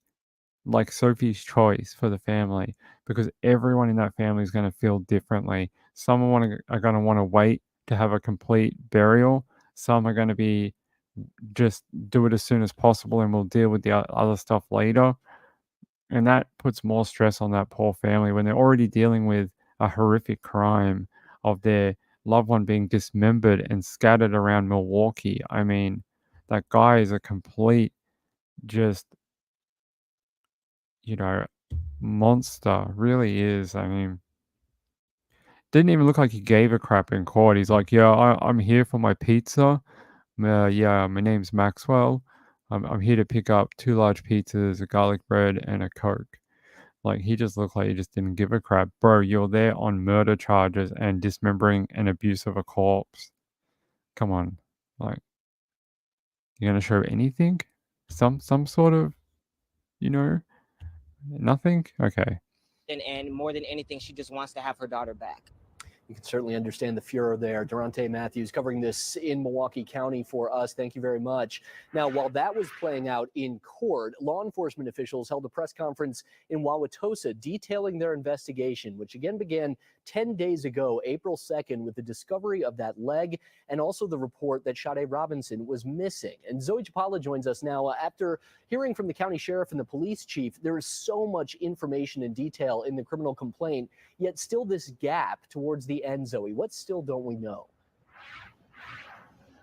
like Sophie's choice for the family because everyone in that family is going to feel differently. Some are going to want to wait to have a complete burial. Some are going to be just do it as soon as possible and we'll deal with the other stuff later. And that puts more stress on that poor family when they're already dealing with a horrific crime of their loved one being dismembered and scattered around Milwaukee. I mean, that guy is a complete, just, monster. Really is. I mean, didn't even look like he gave a crap in court. He's like, yeah, I'm here for my pizza. Yeah, my name's Maxwell. I'm here to pick up 2 large pizzas, a garlic bread, and a Coke. Like, he just looked like he just didn't give a crap. Bro, you're there on murder charges and dismembering and abuse of a corpse. Come on. Like, you're gonna show anything? Some sort of, nothing? Okay. And more than anything, she just wants to have her daughter back. You can certainly understand the furor there. Durante Matthews covering this in Milwaukee County for us. Thank you very much. Now, while that was playing out in court, law enforcement officials held a press conference in Wauwatosa detailing their investigation, which again began 10 days ago, April 2nd, with the discovery of that leg and also the report that Sade Robinson was missing. And Zoe Chapala joins us now after hearing from the county sheriff and the police chief. There is so much information and detail in the criminal complaint, yet still this gap towards the end, Zoe. What still don't we know?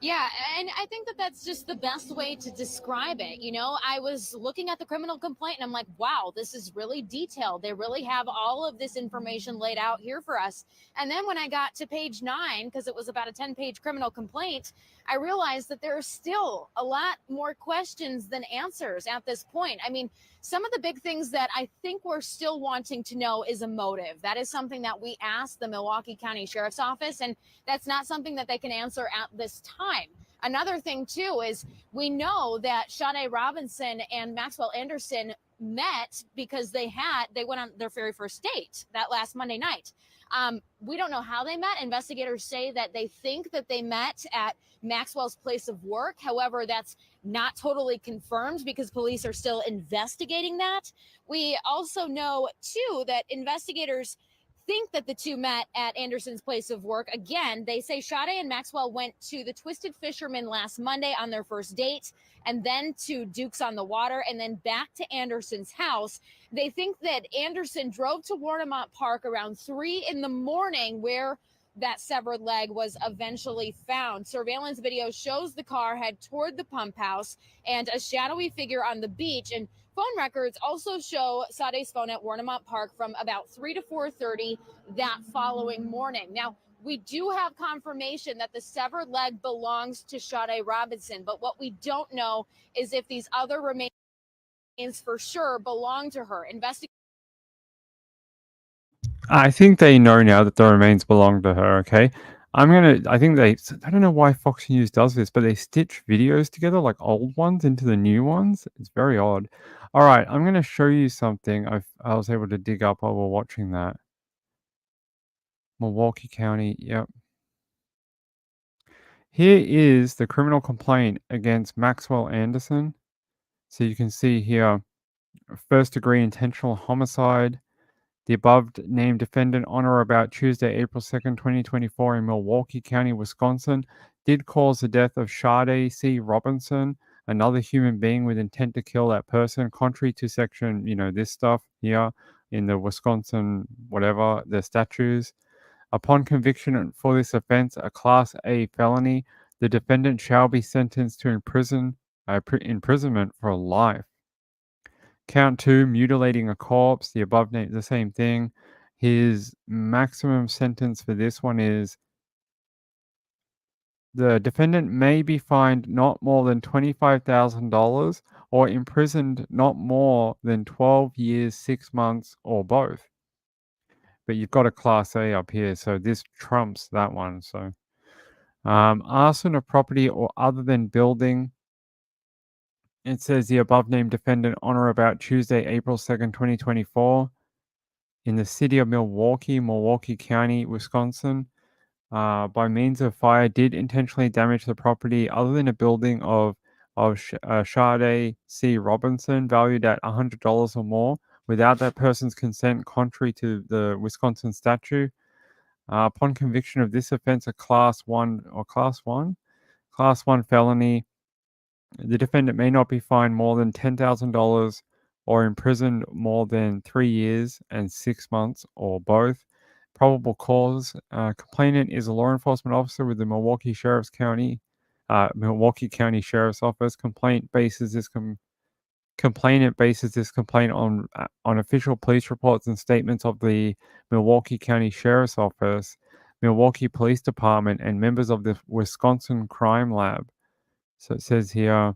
Yeah, and I think that that's just the best way to describe it. You know, I was looking at the criminal complaint and I'm like, wow, this is really detailed. They really have all of this information laid out here for us. And then when I got to page 9, because it was about a 10-page criminal complaint, I realized that there are still a lot more questions than answers at this point. I mean, some of the big things that I think we're still wanting to know is a motive. That is something that we asked the Milwaukee County Sheriff's Office, and that's not something that they can answer at this time. Another thing, too, is we know that Sade Robinson and Maxwell Anderson met because they went on their very first date that last Monday night. We don't know how they met. Investigators say that they think that they met at Maxwell's place of work. However, that's not totally confirmed because police are still investigating that. We also know, too, that investigators think that the two met at Anderson's place of work. Again, they say Sade and Maxwell went to the Twisted Fisherman last Monday on their first date, and then to Duke's on the Water, and then back to Anderson's house. They think that Anderson drove to Warnemont Park around 3 in the morning, where that severed leg was eventually found. Surveillance video shows the car head toward the pump house and a shadowy figure on the beach. And phone records also show Sade's phone at Warnemont Park from about 3 to 4:30 that following morning. Now, we do have confirmation that the severed leg belongs to Sade Robinson, but what we don't know is if these other remains for sure belong to her. I think they know now that the remains belong to her, okay? I don't know why Fox News does this, but they stitch videos together, like old ones into the new ones. It's very odd. All right, I'm going to show you something I was able to dig up while we're watching that. Milwaukee County, yep. Here is the criminal complaint against Maxwell Anderson. So you can see here, first-degree intentional homicide. The above named defendant on or about Tuesday, April 2nd, 2024 in Milwaukee County, Wisconsin, did cause the death of Sade C. Robinson, another human being with intent to kill that person, contrary to section, this stuff here in the Wisconsin, whatever, the statutes. Upon conviction for this offense, a Class A felony, the defendant shall be sentenced to imprisonment for life. Count 2, mutilating a corpse, the above name, the same thing. His maximum sentence for this one is the defendant may be fined not more than $25,000 or imprisoned not more than 12 years, 6 months, or both. But you've got a Class A up here, so this trumps that one. So, arson of property or other than building. It says the above named defendant on or about Tuesday, April 2nd, 2024, in the city of Milwaukee, Milwaukee County, Wisconsin, by means of fire, did intentionally damage the property other than a building of Sade C. Robinson, valued at $100 or more, without that person's consent, contrary to the Wisconsin statute. Upon conviction of this offense, a Class 1 felony, The defendant may not be fined more than $10,000 or imprisoned more than 3 years and 6 months or both. Probable cause. Complainant is a law enforcement officer with the Milwaukee County Sheriff's Office. Complainant bases this complaint on official police reports and statements of the Milwaukee County Sheriff's Office, Milwaukee Police Department, and members of the Wisconsin Crime Lab. So it says here,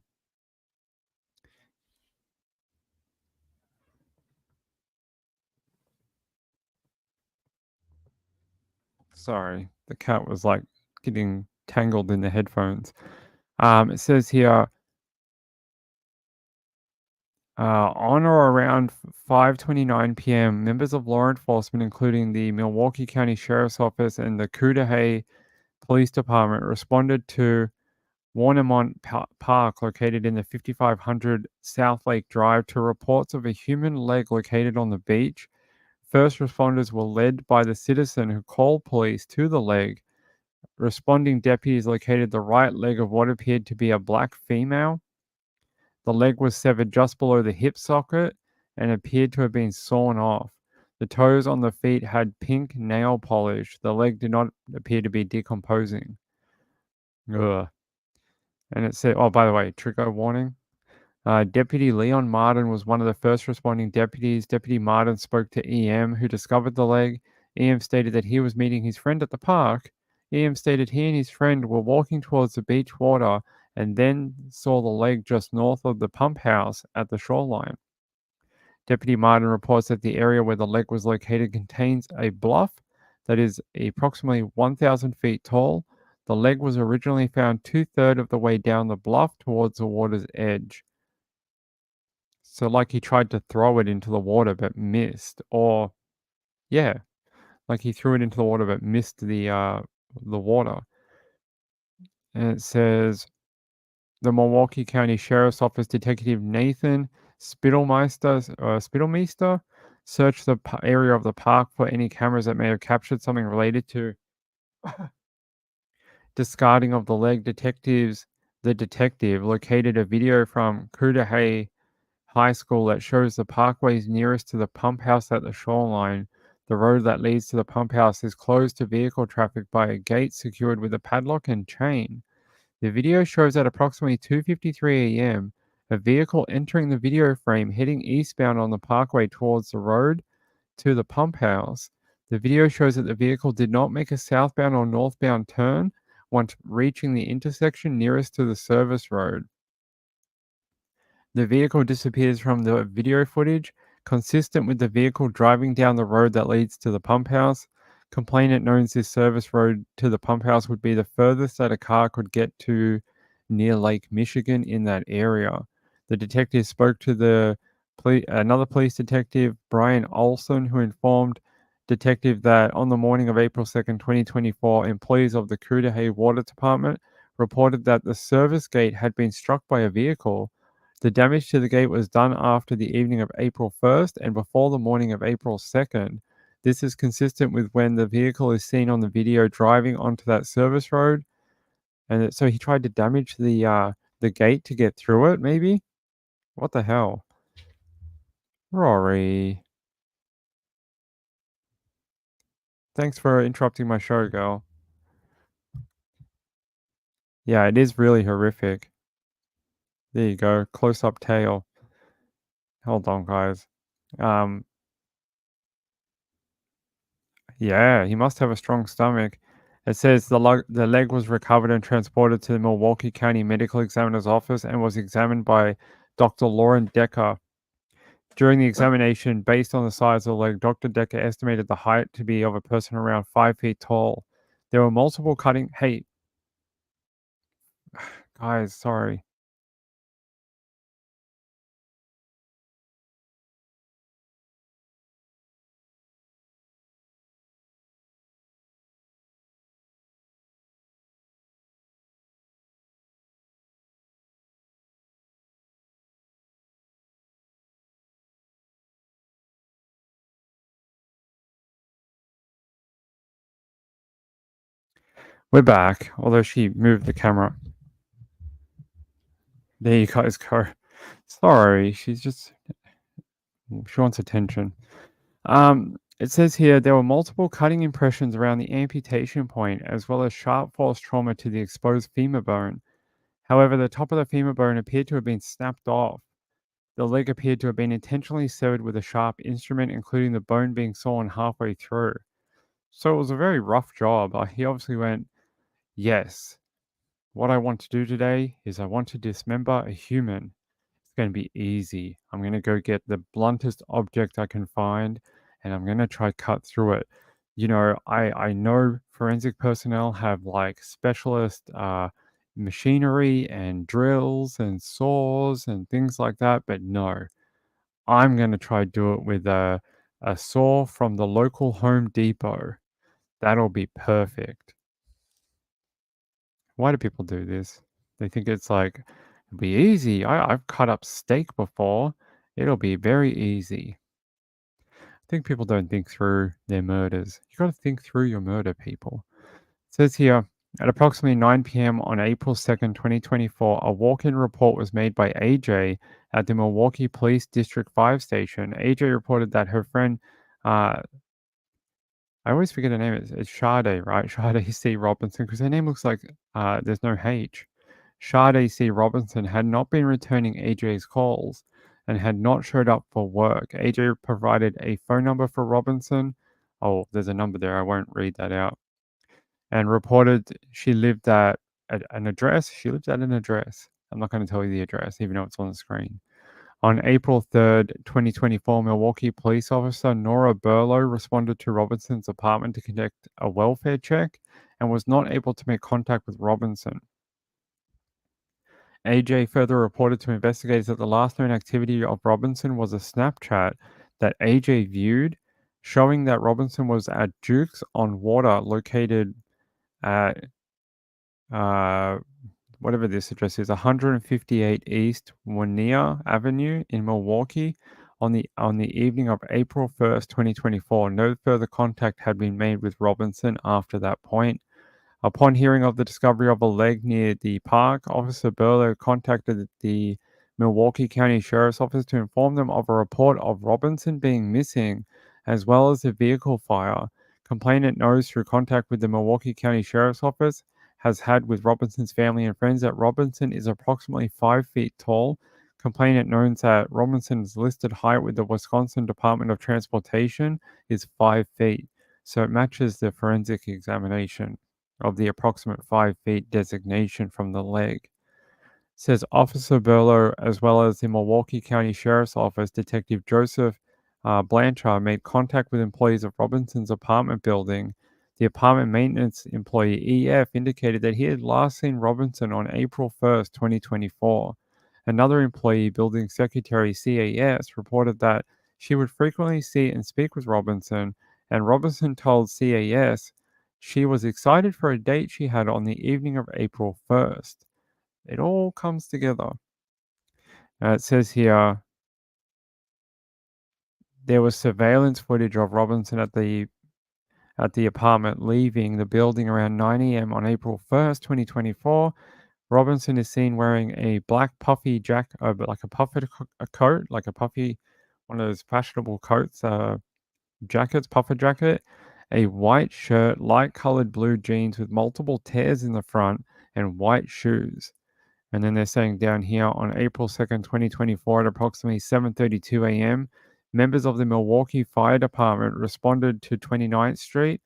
sorry, the cat was like getting tangled in the headphones. It says here, on or around 5:29 p.m., members of law enforcement, including the Milwaukee County Sheriff's Office and the Cudahy Police Department, responded to Warnemont Park, located in the 5500 South Lake Drive, to reports of a human leg located on the beach. First responders were led by the citizen who called police to the leg. Responding deputies located the right leg of what appeared to be a black female. The leg was severed just below the hip socket and appeared to have been sawn off. The toes on the feet had pink nail polish. The leg did not appear to be decomposing. Ugh. And it said, oh, by the way, trigger warning. Deputy Leon Martin was one of the first responding deputies. Deputy Martin spoke to EM, who discovered the leg. EM stated that he was meeting his friend at the park. EM stated he and his friend were walking towards the beach water and then saw the leg just north of the pump house at the shoreline. Deputy Martin reports that the area where the leg was located contains a bluff that is approximately 1,000 feet tall. The leg was originally found 2/3 of the way down the bluff towards the water's edge. So, like he tried to throw it into the water but missed, or yeah, like he threw it into the water but missed the water. And it says the Milwaukee County Sheriff's Office Detective Nathan Spittelmeister searched the area of the park for any cameras that may have captured something related to discarding of the leg. The detective located a video from Cudahy High School that shows the parkways nearest to the pump house at the shoreline. The road that leads to the pump house is closed to vehicle traffic by a gate secured with a padlock and chain. The video shows at approximately 2:53 a.m. a vehicle entering the video frame heading eastbound on the parkway towards the road to the pump house. The video shows that the vehicle did not make a southbound or northbound turn once reaching the intersection nearest to the service road. The vehicle disappears from the video footage, consistent with the vehicle driving down the road that leads to the pump house. Complainant knows this service road to the pump house would be the furthest that a car could get to near Lake Michigan in that area. The detective spoke to another police detective, Brian Olson, who informed detective that on the morning of April 2nd, 2024, employees of the Cudahy Water Department reported that the service gate had been struck by a vehicle. The damage to the gate was done after the evening of April 1st and before the morning of April 2nd. This is consistent with when the vehicle is seen on the video driving onto that service road. And so he tried to damage the gate to get through it, maybe? What the hell? Rory. Thanks for interrupting my show, girl. Yeah, it is really horrific. There you go. Close-up tail. Hold on, guys. Yeah, he must have a strong stomach. It says the leg was recovered and transported to the Milwaukee County Medical Examiner's office and was examined by Dr. Lauren Decker. During the examination, based on the size of the leg, Dr. Decker estimated the height to be of a person around 5 feet tall. There were multiple cutting... Hey, guys, sorry. We're back, although she moved the camera. There you guys go. Sorry, she wants attention. It says here there were multiple cutting impressions around the amputation point, as well as sharp force trauma to the exposed femur bone. However, the top of the femur bone appeared to have been snapped off. The leg appeared to have been intentionally severed with a sharp instrument, including the bone being sawn halfway through. So it was a very rough job. He obviously went, yes, what I want to do today is I want to dismember a human. It's going to be easy. I'm going to go get the bluntest object I can find and I'm going to try cut through it. I know forensic personnel have like specialist machinery and drills and saws and things like that, but no, I'm going to try do it with a saw from the local Home Depot. That'll be perfect. Why do people do this? They think it's like, it'll be easy. I've cut up steak before. It'll be very easy. I think people don't think through their murders. You got to think through your murder, people. It says here, at approximately 9 p.m. on April 2nd, 2024, a walk-in report was made by AJ at the Milwaukee Police District 5 station. AJ reported that her friend, I always forget her name. It's Sade, right? Sade C. Robinson, because her name looks like there's no H. Sade C. Robinson had not been returning AJ's calls and had not showed up for work. AJ provided a phone number for Robinson. Oh, there's a number there. I won't read that out. And reported she lived at an address. She lived at an address. I'm not going to tell you the address, even though it's on the screen. On April 3rd, 2024, Milwaukee police officer Nora Burlow responded to Robinson's apartment to conduct a welfare check and was not able to make contact with Robinson. AJ further reported to investigators that the last known activity of Robinson was a Snapchat that AJ viewed, showing that Robinson was at Duke's on Water, located at whatever this address is, 158 East Waneer Avenue in Milwaukee on the evening of April 1st, 2024. No further contact had been made with Robinson after that point. Upon hearing of the discovery of a leg near the park, Officer Burlow contacted the Milwaukee County Sheriff's Office to inform them of a report of Robinson being missing, as well as a vehicle fire. Complainant knows through contact with the Milwaukee County Sheriff's Office has had with Robinson's family and friends that Robinson is approximately 5 feet tall. Complainant knows that Robinson's listed height with the Wisconsin Department of Transportation is 5 feet, so it matches the forensic examination of the approximate 5 feet designation from the leg. Says Officer Burlow, as well as the Milwaukee County Sheriff's Office, Detective Joseph Blanchard made contact with employees of Robinson's apartment building. The apartment maintenance employee, EF, indicated that he had last seen Robinson on April 1st, 2024. Another employee, building secretary CAS, reported that she would frequently see and speak with Robinson, and Robinson told CAS she was excited for a date she had on the evening of April 1st. It all comes together. It says here, there was surveillance footage of Robinson at the apartment leaving the building around 9 a.m. on April 1st, 2024. Robinson is seen wearing a black puffy jacket, like a puffer coat, like a puffy, one of those fashionable coats, jackets, puffer jacket, a white shirt, light colored blue jeans with multiple tears in the front, and white shoes. And then they're saying down here on April 2nd, 2024 at approximately 7:32 a.m., members of the Milwaukee Fire Department responded to 29th Street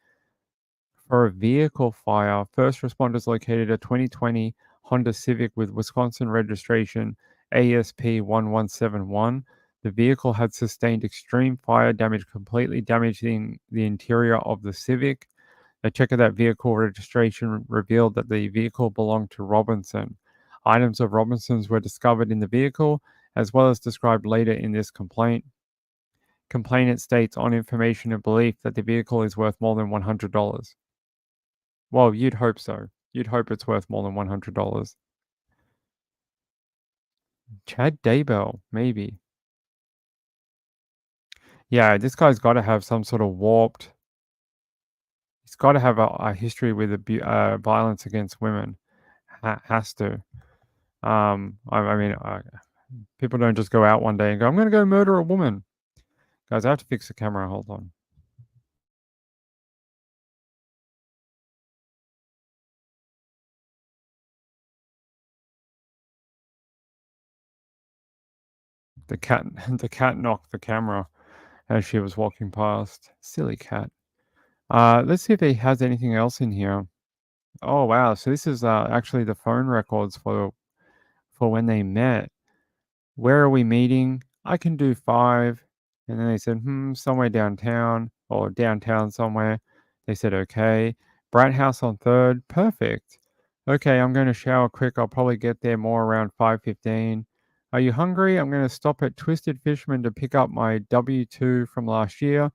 for a vehicle fire. First responders located a 2020 Honda Civic with Wisconsin registration ASP1171. The vehicle had sustained extreme fire damage, completely damaging the interior of the Civic. A check of that vehicle registration revealed that the vehicle belonged to Robinson. Items of Robinson's were discovered in the vehicle, as well as described later in this complaint. Complainant states on information and belief that the vehicle is worth more than $100. Well, you'd hope so. You'd hope it's worth more than $100. Chad Daybell, maybe. Yeah, this guy's got to have some sort of warped. He's got to have a history with violence against women. Has to. I mean, people don't just go out one day and go, "I'm going to go murder a woman." Guys, I have to fix the camera. Hold on. The cat, the cat knocked the camera as she was walking past. Silly cat. Let's see if he has anything else in here. Oh wow! So this is actually the phone records for when they met. Where are we meeting? I can do 5. And then they said, somewhere downtown or downtown somewhere. They said, okay. Brat House on 3rd. Perfect. Okay, I'm going to shower quick. I'll probably get there more around 5:15. Are you hungry? I'm going to stop at Twisted Fisherman to pick up my W-2 from last year.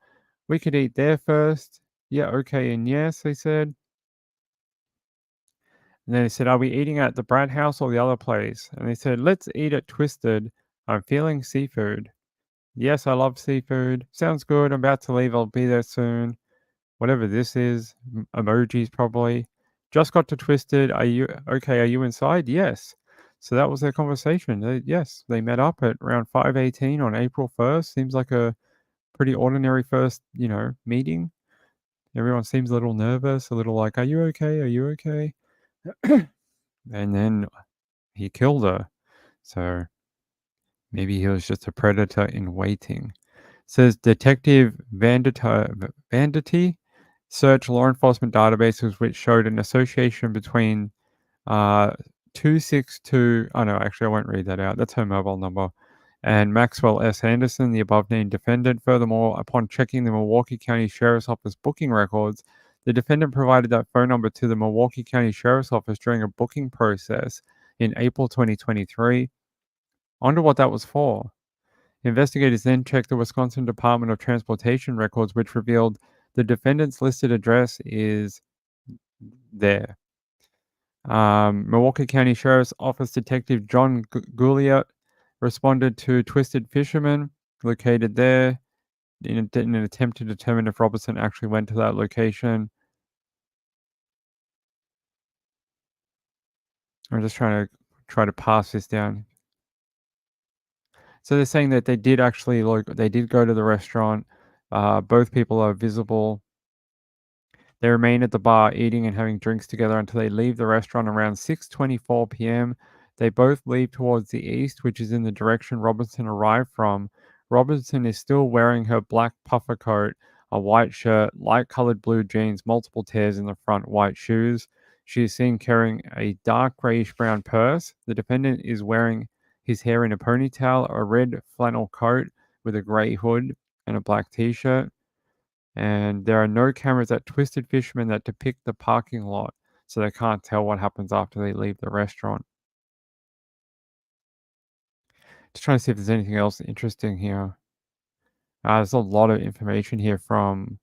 We could eat there first. Yeah, okay, and yes, they said. And then they said, are we eating at the Brat House or the other place? And they said, let's eat at Twisted. I'm feeling seafood. Yes, I love seafood. Sounds good. I'm about to leave. I'll be there soon. Whatever this is. Emojis probably. Just got to Twisted. Are you okay? Are you inside? Yes. So that was their conversation. Yes, they met up at around 5:18 on April 1st. Seems like a pretty ordinary first, meeting. Everyone seems a little nervous, a little like, are you okay? Are you okay? And then he killed her. So maybe he was just a predator in waiting. Says Detective Vandity searched law enforcement databases which showed an association between 262. Oh, no, actually, I won't read that out. That's her mobile number. And Maxwell S. Anderson, the above named defendant. Furthermore, upon checking the Milwaukee County Sheriff's Office booking records, the defendant provided that phone number to the Milwaukee County Sheriff's Office during a booking process in April 2023. I wonder what that was for. Investigators then checked the Wisconsin Department of Transportation records, which revealed the defendant's listed address is there. Milwaukee County Sheriff's Office Detective John Gouliot responded to Twisted Fisherman, located there, in an attempt to determine if Robertson actually went to that location. I'm just trying to pass this down. So they're saying that they did actually they did go to the restaurant. Both people are visible. They remain at the bar eating and having drinks together until they leave the restaurant around 6:24 p.m. They both leave towards the east, which is in the direction Robinson arrived from. Robinson is still wearing her black puffer coat, a white shirt, light-colored blue jeans, multiple tears in the front, white shoes. She is seen carrying a dark grayish-brown purse. The defendant is wearing his hair in a ponytail, a red flannel coat with a gray hood, and a black t-shirt. And there are no cameras at Twisted Fisherman that depict the parking lot, so they can't tell what happens after they leave the restaurant. Just trying to see if there's anything else interesting here. There's a lot of information here from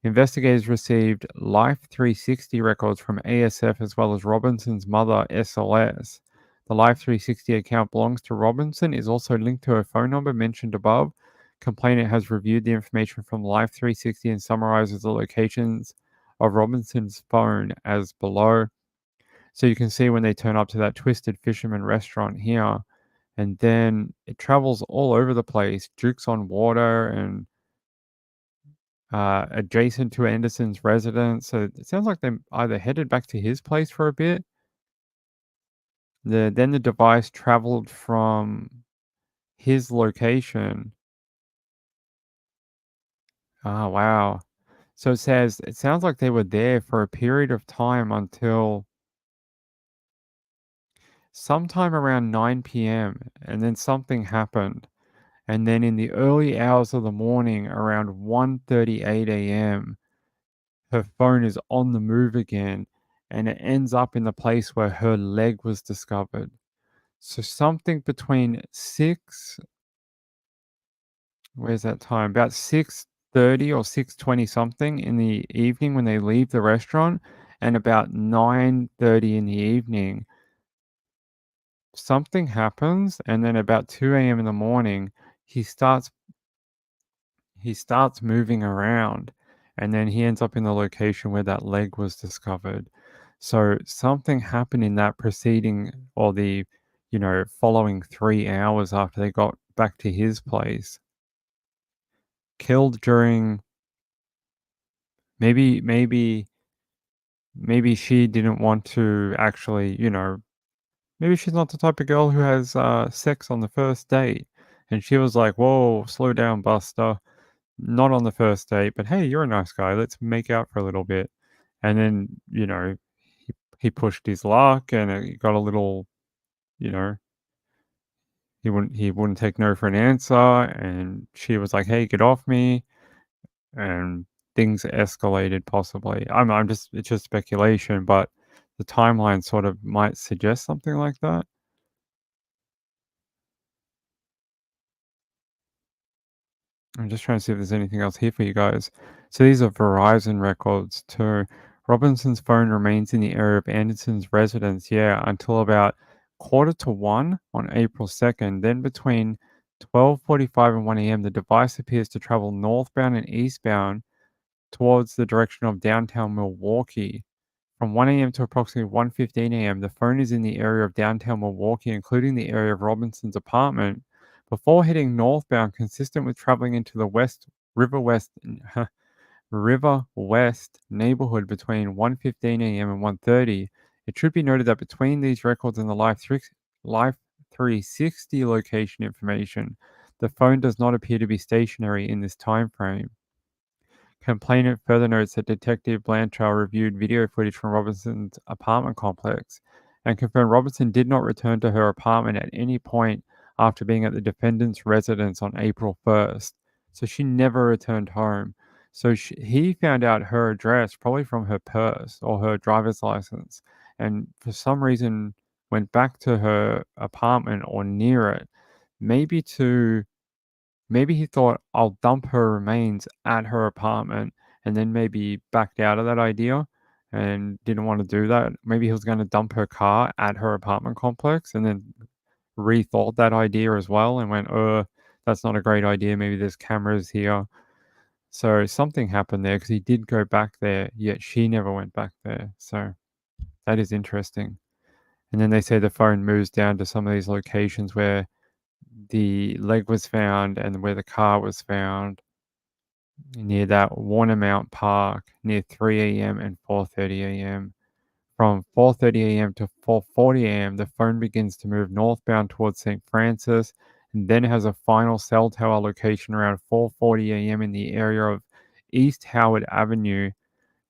investigators received Life 360 records from ASF as well as Robinson's mother, SLS. The Life 360 account belongs to Robinson, is also linked to a phone number mentioned above. Complainant has reviewed the information from Life 360 and summarizes the locations of Robinson's phone as below. So you can see when they turn up to that Twisted Fisherman restaurant here, and then it travels all over the place. Duke's on Water and adjacent to Anderson's residence. So it sounds like they either headed back to his place for a bit. Then the device traveled from his location. Ah, wow. So it sounds like they were there for a period of time until sometime around 9 p.m. and then something happened. And then in the early hours of the morning, around 1:38 a.m., her phone is on the move again and it ends up in the place where her leg was discovered. So something between 6, where's that time? About 6:30 or 6:20 something in the evening when they leave the restaurant, and about 9:30 in the evening, something happens, and then about 2 a.m. in the morning, he starts moving around, and then he ends up in the location where that leg was discovered. So something happened in that preceding, or the following 3 hours after they got back to his place. Killed during maybe she didn't want to actually, maybe she's not the type of girl who has sex on the first date. And she was like, "Whoa, slow down, Buster. Not on the first date, but hey, you're a nice guy. Let's make out for a little bit." And then, he pushed his luck and it got a little, you know, he wouldn't take no for an answer. And she was like, "Hey, get off me." And things escalated possibly. It's just speculation, but the timeline sort of might suggest something like that. I'm just trying to see if there's anything else here for you guys. So these are Verizon records too. Robinson's phone remains in the area of Anderson's residence, until about 1:45 on April 2nd. Then between 12:45 and 1 a.m., the device appears to travel northbound and eastbound towards the direction of downtown Milwaukee. From 1 a.m. to approximately 1:15 a.m., the phone is in the area of downtown Milwaukee, including the area of Robinson's apartment, before heading northbound, consistent with traveling into the River West River West neighborhood between 1:15 a.m. and 1:30. It should be noted that between these records and the Life 360 location information, the phone does not appear to be stationary in this time frame. Complainant further notes that Detective Blanchard reviewed video footage from Robinson's apartment complex and confirmed Robinson did not return to her apartment at any point after being at the defendant's residence on April 1st. So she never returned home. So he found out her address probably from her purse or her driver's license, and for some reason went back to her apartment or near it, maybe to Maybe he thought, "I'll dump her remains at her apartment," and then maybe backed out of that idea and didn't wanna do that. Maybe he was gonna dump her car at her apartment complex and then rethought that idea as well and went, that's not a great idea. Maybe there's cameras here." So something happened there because he did go back there, yet she never went back there. So that is interesting. And then they say the phone moves down to some of these locations where the leg was found and where the car was found near that Warnermount Park near 3 a.m. and 4:30 a.m. From 4:30 a.m. to 4:40 a.m., the phone begins to move northbound towards St. Francis and then has a final cell tower location around 4:40 a.m. in the area of East Howard Avenue,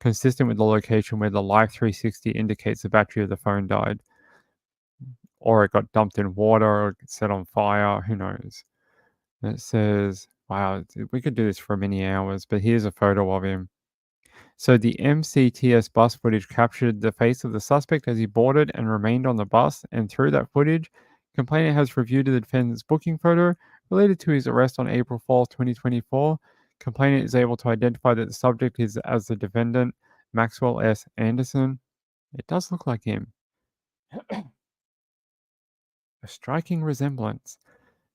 consistent with the location where the Life 360 indicates the battery of the phone died. Or it got dumped in water or set on fire, who knows. And it says, wow, we could do this for many hours, but here's a photo of him. So the MCTS bus footage captured the face of the suspect as he boarded and remained on the bus, and through that footage, complainant has reviewed the defendant's booking photo related to his arrest on April 4th, 2024. Complainant is able to identify that the subject is as the defendant, Maxwell S. Anderson. It does look like him. A striking resemblance.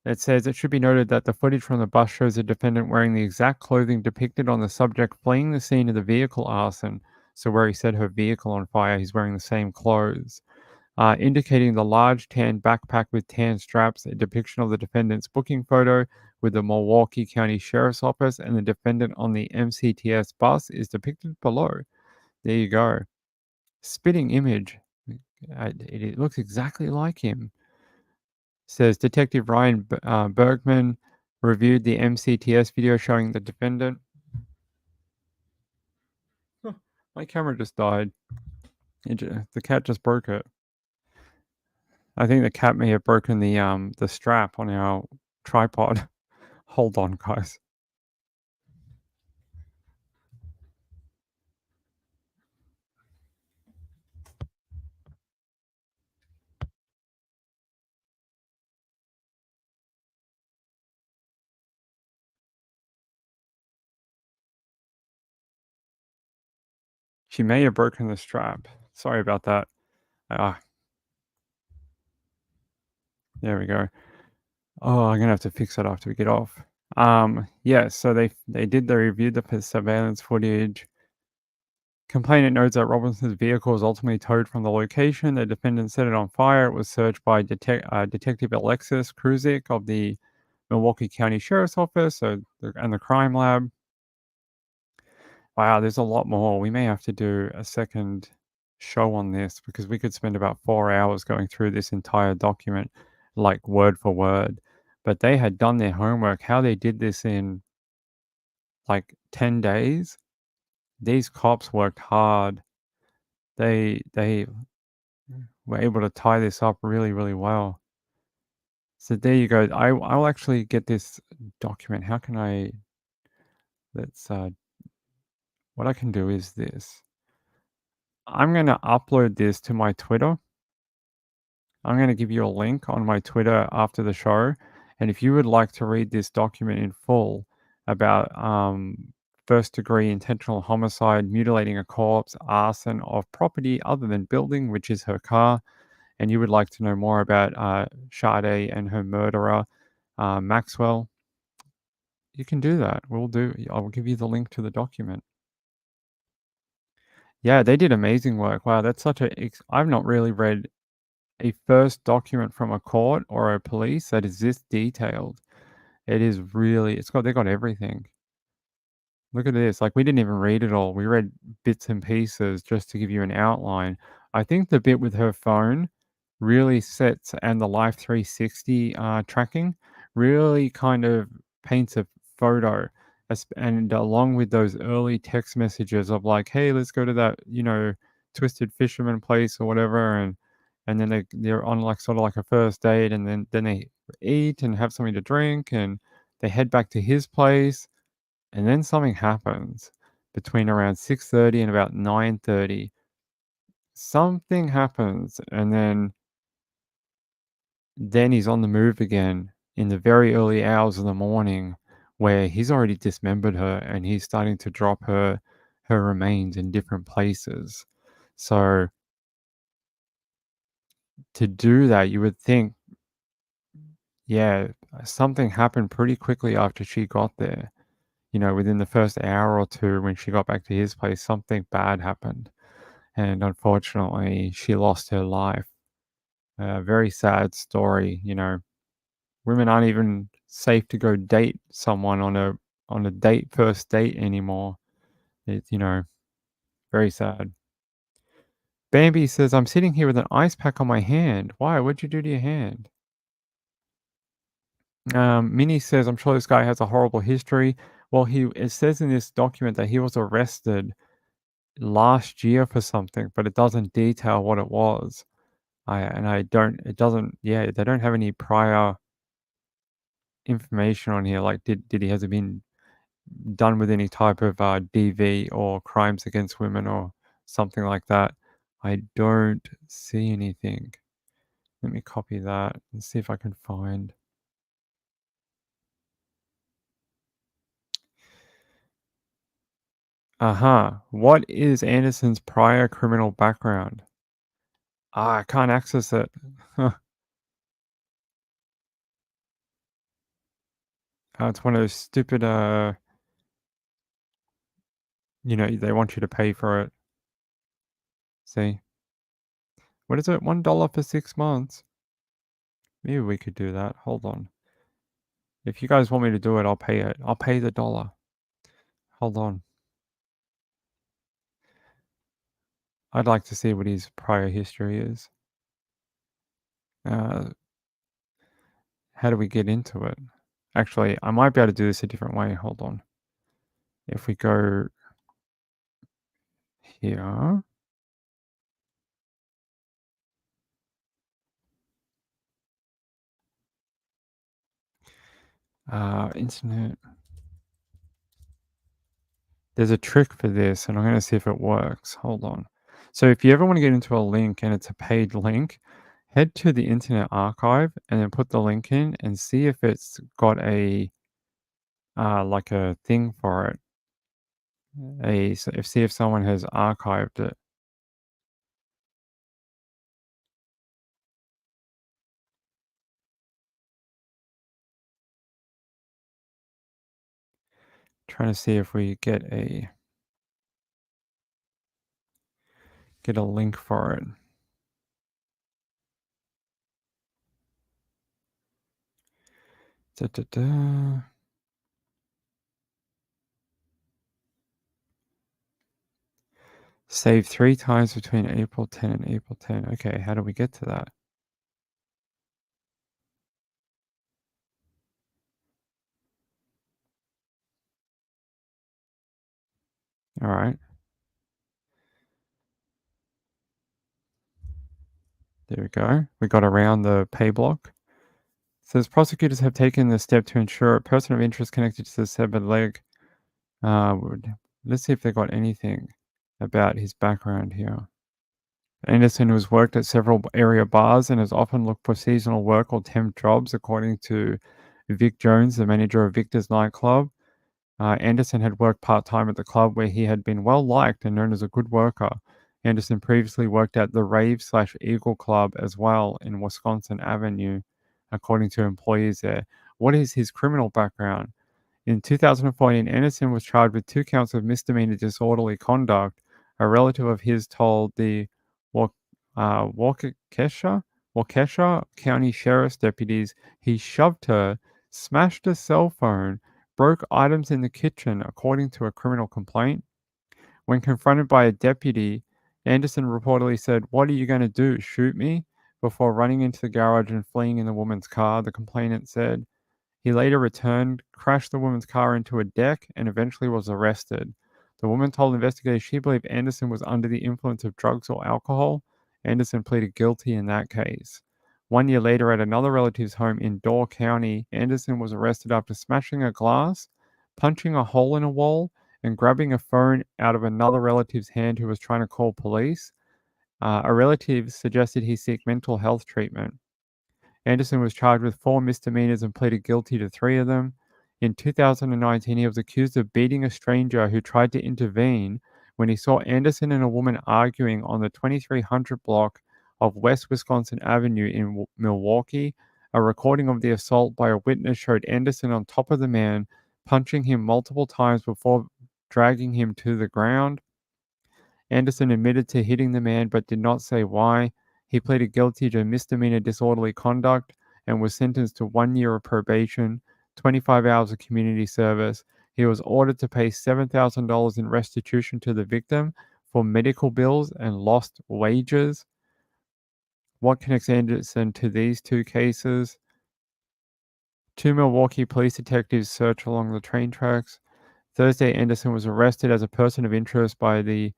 It says it should be noted that the footage from the bus shows the defendant wearing the exact clothing depicted on the subject fleeing the scene of the vehicle arson. So where he set her vehicle on fire, he's wearing the same clothes, indicating the large tan backpack with tan straps. A depiction of the defendant's booking photo with the Milwaukee County Sheriff's Office and the defendant on the MCTS bus is depicted below. There you go. Spitting image. It looks exactly like him. Says Detective Ryan Bergman reviewed the MCTS video showing the defendant. My camera just died. The cat just broke it. I think the cat may have broken the strap on our tripod. Hold on, guys. She may have broken the strap. Sorry about that. There we go. Oh, I'm gonna have to fix that after we get off. Yeah, so they reviewed the surveillance footage. Complainant notes that Robinson's vehicle was ultimately towed from the location. The defendant set it on fire. It was searched by Detective Alexis Kruzik of the Milwaukee County Sheriff's Office and the crime lab. Wow, there's a lot more. We may have to do a second show on this because we could spend about 4 hours going through this entire document, like word for word. But they had done their homework. How they did this in like 10 days, these cops worked hard. They were able to tie this up really, really well. So there you go. I'll actually get this document. How can I let's what I can do is this. I'm gonna upload this to my Twitter. I'm going to give you a link on my Twitter after the show. And if you would like to read this document in full about first degree intentional homicide, mutilating a corpse, arson of property other than building, which is her car, and you would like to know more about Sade and her murderer, Maxwell, you can do that. I'll give you the link to the document. Yeah, they did amazing work. Wow, that's such I've not really read a first document from a court or a police that is this detailed. It is really they got everything. Look at this. Like we didn't even read it all. We read bits and pieces just to give you an outline. I think the bit with her phone really sets and the Life 360 tracking really kind of paints a photo. And along with those early text messages of like, hey, let's go to that, Twisted Fisherman place or whatever, and then they're on like sort of like a first date, and then they eat and have something to drink, and they head back to his place, and then something happens between around 6:30 and about 9:30. Something happens, and then he's on the move again in the very early hours of the morning, where he's already dismembered her and he's starting to drop her remains in different places. So to do that, you would think, yeah, something happened pretty quickly after she got there. Within the first hour or two when she got back to his place, something bad happened. And unfortunately, she lost her life. A very sad story. Women aren't even safe to go date someone on a first date anymore. It's, very sad. Bambi says, I'm sitting here with an ice pack on my hand. Why? What'd you do to your hand? Minnie says, I'm sure this guy has a horrible history. Well, it says in this document that he was arrested last year for something, but it doesn't detail what it was. It doesn't, yeah, they don't have any prior information on here. Like, did he has it been done with any type of DV or crimes against women or something like that? I don't see anything. Let me copy that and see if I can find. What is Anderson's prior criminal background? I can't access it. It's one of those stupid, they want you to pay for it. See? What is it? $1 for 6 months? Maybe we could do that. Hold on. If you guys want me to do it, I'll pay it. I'll pay the dollar. Hold on. I'd like to see what his prior history is. How do we get into it? Actually, I might be able to do this a different way. Hold on. If we go here. Internet. There's a trick for this, and I'm going to see if it works. Hold on. So if you ever want to get into a link and it's a paid link, head to the Internet Archive and then put the link in and see if it's got a like a thing for it. See if someone has archived it. Trying to see if we get a. get a link for it. Da-da-da. Saved 3 times between April 10 and April 10. Okay, how do we get to that? All right. There we go. We got around the pay block. Says prosecutors have taken the step to ensure a person of interest connected to the severed leg let's see if they got anything about his background here. Anderson has worked at several area bars and has often looked for seasonal work or temp jobs, according to Vic Jones, the manager of Victor's nightclub. Anderson had worked part-time at the club where he had been well-liked and known as a good worker. Anderson previously worked at the Rave/Eagle Club as well in Wisconsin Avenue, according to employees there. What is his criminal background? In 2014, Anderson was charged with 2 counts of misdemeanor disorderly conduct. A relative of his told the Waukesha County Sheriff's deputies he shoved her, smashed a cell phone, broke items in the kitchen, according to a criminal complaint. When confronted by a deputy, Anderson reportedly said, "What are you going to do, shoot me?" before running into the garage and fleeing in the woman's car, the complainant said. He later returned, crashed the woman's car into a deck, and eventually was arrested. The woman told investigators she believed Anderson was under the influence of drugs or alcohol. Anderson pleaded guilty in that case. 1 year later, at another relative's home in Door County, Anderson was arrested after smashing a glass, punching a hole in a wall, and grabbing a phone out of another relative's hand who was trying to call police. A relative suggested he seek mental health treatment. Anderson was charged with 4 misdemeanors and pleaded guilty to 3 of them. In 2019, he was accused of beating a stranger who tried to intervene when he saw Anderson and a woman arguing on the 2300 block of West Wisconsin Avenue in Milwaukee. A recording of the assault by a witness showed Anderson on top of the man, punching him multiple times before dragging him to the ground. Anderson admitted to hitting the man but did not say why. He pleaded guilty to misdemeanor disorderly conduct and was sentenced to 1 year of probation, 25 hours of community service. He was ordered to pay $7,000 in restitution to the victim for medical bills and lost wages. What connects Anderson to these 2 cases? 2 Milwaukee police detectives search along the train tracks. Thursday, Anderson was arrested as a person of interest by the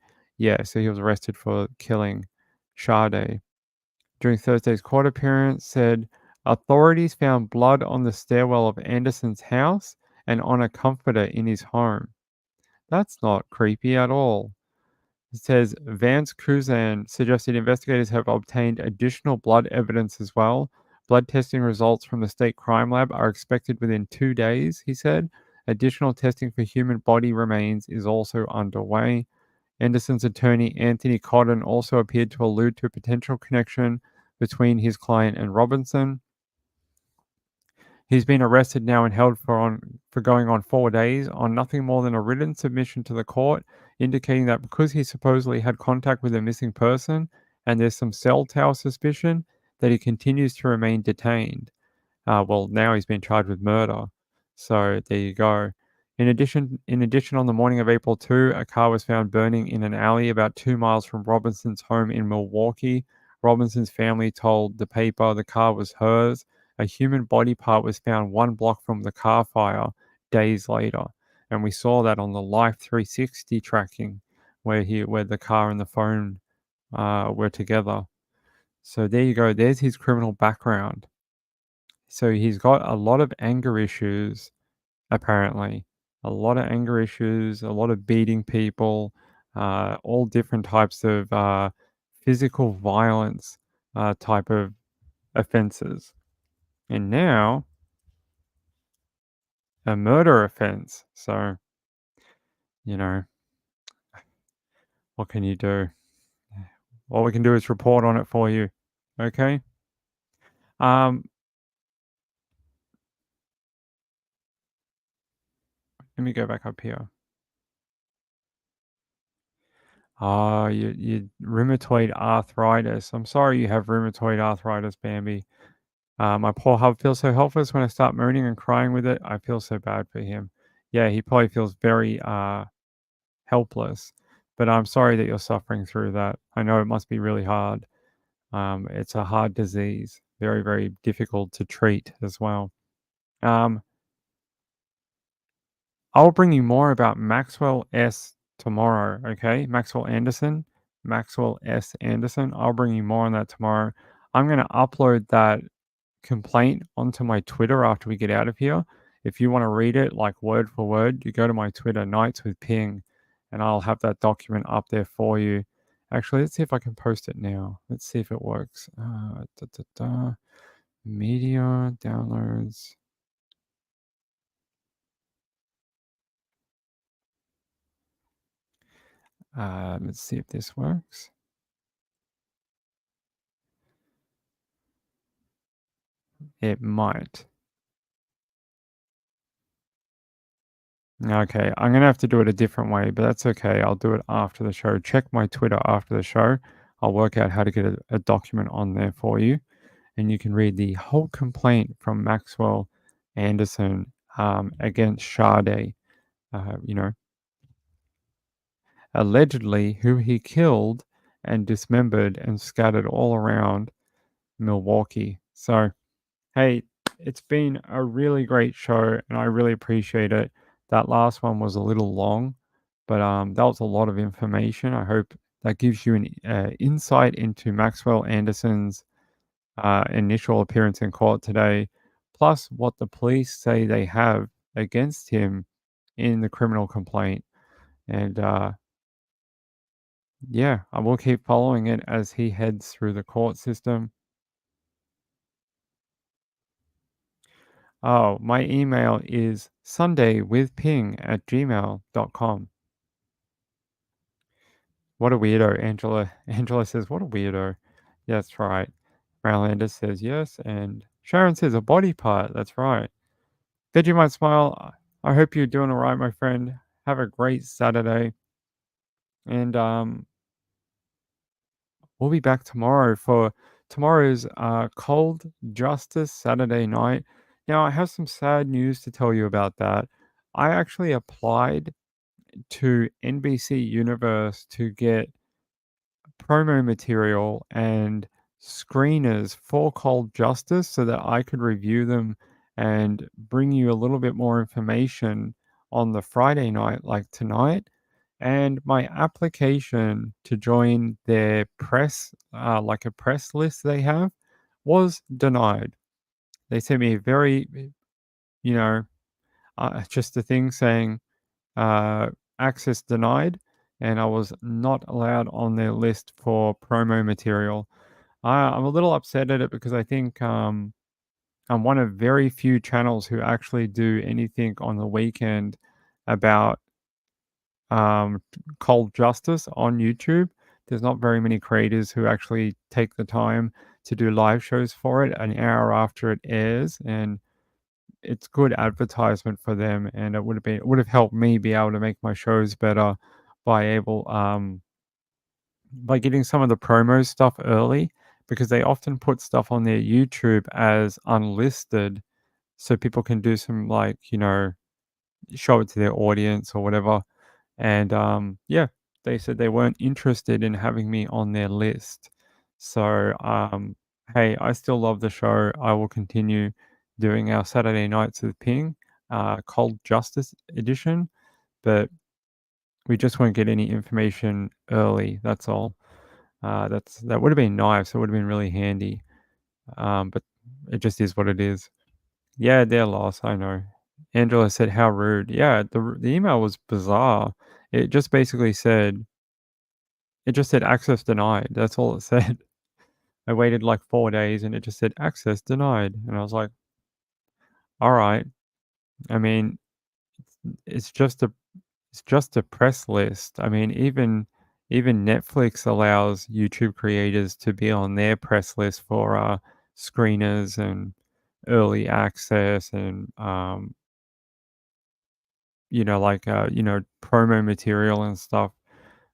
so he was arrested for killing Sade. During Thursday's court appearance, said authorities found blood on the stairwell of Anderson's house and on a comforter in his home. That's not creepy at all. It says Vance Cruzan suggested investigators have obtained additional blood evidence as well. Blood testing results from the state crime lab are expected within 2 days, he said. Additional testing for human body remains is also underway. Anderson's attorney, Anthony Cotton, also appeared to allude to a potential connection between his client and Robinson. He's been arrested now and held for going on 4 days on nothing more than a written submission to the court, indicating that because he supposedly had contact with a missing person and there's some cell tower suspicion, that he continues to remain detained. Well, now he's been charged with murder. So there you go. In addition, on the morning of April 2, a car was found burning in an alley about 2 miles from Robinson's home in Milwaukee. Robinson's family told the paper the car was hers. A human body part was found 1 block from the car fire days later. And we saw that on the Life 360 tracking where the car and the phone were together. So there you go. There's his criminal background. So he's got a lot of anger issues, apparently. A lot of anger issues, a lot of beating people, all different types of physical violence type of offenses. And now, a murder offense. So, you know, what can you do? All we can do is report on it for you. Okay? Let me go back up here. Oh, you rheumatoid arthritis. I'm sorry you have rheumatoid arthritis, Bambi. My poor hub feels so helpless when I start moaning and crying with it. I feel so bad for him. Yeah, he probably feels very helpless. But I'm sorry that you're suffering through that. I know it must be really hard. It's a hard disease, very, very difficult to treat as well. Um, I'll bring you more about Maxwell S tomorrow, okay? Maxwell Anderson, Maxwell S. Anderson. I'll bring you more on that tomorrow. I'm going to upload that complaint onto my Twitter after we get out of here. If you want to read it like word for word, you go to my Twitter, Nights with Ping, and I'll have that document up there for you. Actually, let's see if I can post it now. Let's see if it works. Media downloads. Let's see if this works. It might. Okay, I'm going to have to do it a different way, but that's okay. I'll do it after the show. Check my Twitter after the show. I'll work out how to get a document on there for you. And you can read the whole complaint from Maxwell Anderson against Sade, you know, allegedly who he killed and dismembered and scattered all around Milwaukee. So, hey, it's been a really great show and I really appreciate it. That last one was a little long, but that was a lot of information. I hope that gives you an insight into Maxwell Anderson's initial appearance in court today, plus what the police say they have against him in the criminal complaint. And yeah, I will keep following it as he heads through the court system. Oh, my email is sundaywithping@gmail.com. What a weirdo, Angela. Angela says, what a weirdo. Yeah, that's right. Marlander says yes. And Sharon says a body part. That's right. Vegemite Smile, I hope you're doing all right, my friend. Have a great Saturday. And we'll be back tomorrow for tomorrow's Cold Justice Saturday night. Now, I have some sad news to tell you about that. I actually applied to NBC Universe to get promo material and screeners for Cold Justice so that I could review them and bring you a little bit more information on the Friday night, like tonight. And my application to join their press, like a press list they have, was denied. They sent me a very, you know, just a thing saying access denied, and I was not allowed on their list for promo material. I'm a little upset at it because I think I'm one of very few channels who actually do anything on the weekend about cold justice on YouTube. There's not very many creators who actually take the time to do live shows for it an hour after it airs, and it's good advertisement for them, and it would have helped me be able to make my shows better by getting some of the promo stuff early, because they often put stuff on their YouTube as unlisted so people can do some, like, show it to their audience or whatever. And yeah, they said they weren't interested in having me on their list. So hey, I still love the show. I will continue doing our Saturday nights with Ping, Cold Justice edition, but we just won't get any information early. That's all. That would have been nice. It would have been really handy. But it just is what it is. Yeah, their loss. I know. Angela said, "How rude." Yeah, the email was bizarre. It just basically said, access denied. That's all it said. I waited like 4 days, and it just said access denied, and I was like, all right. I mean, it's just a it's just a press list. I mean, even Netflix allows YouTube creators to be on their press list for screeners and early access and like promo material and stuff.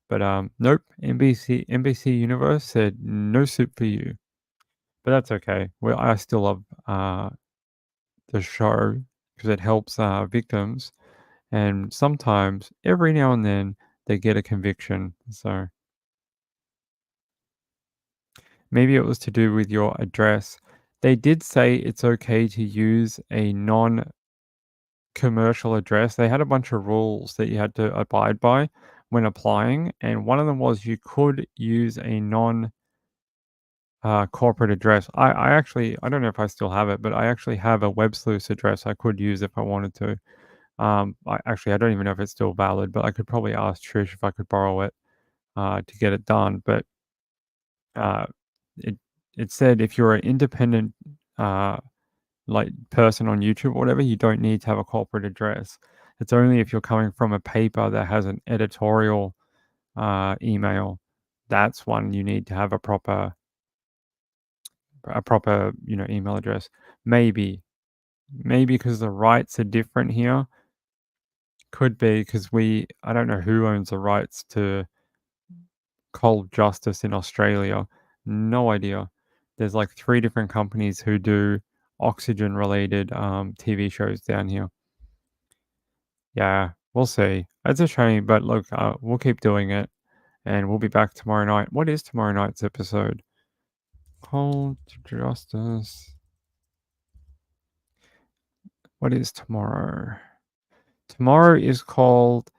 But nope, NBC Universe said no soup for you. But that's okay. Well, I still love the show because it helps victims, and sometimes, every now and then, they get a conviction. So maybe it was to do with your address. They did say it's okay to use a non-commercial address. They had a bunch of rules that you had to abide by when applying, and one of them was you could use a corporate address. I actually, I don't know if I still have it, but I actually have a web sleuth's address I could use if I wanted to. I don't even know if it's still valid, but I could probably ask Trish if I could borrow it to get it done. But uh, it said if you're an independent like person on YouTube or whatever, you don't need to have a corporate address. It's only if you're coming from a paper that has an editorial email, that's one you need to have a proper email address. Maybe because the rights are different here. Could be because I don't know who owns the rights to Cold Justice in Australia. No idea. There's like 3 different companies who do oxygen related TV shows down here. Yeah, we'll see. It's a shame, but look, we'll keep doing it, and we'll be back tomorrow night. What is tomorrow night's episode? Cold Justice. What is tomorrow? Tomorrow is called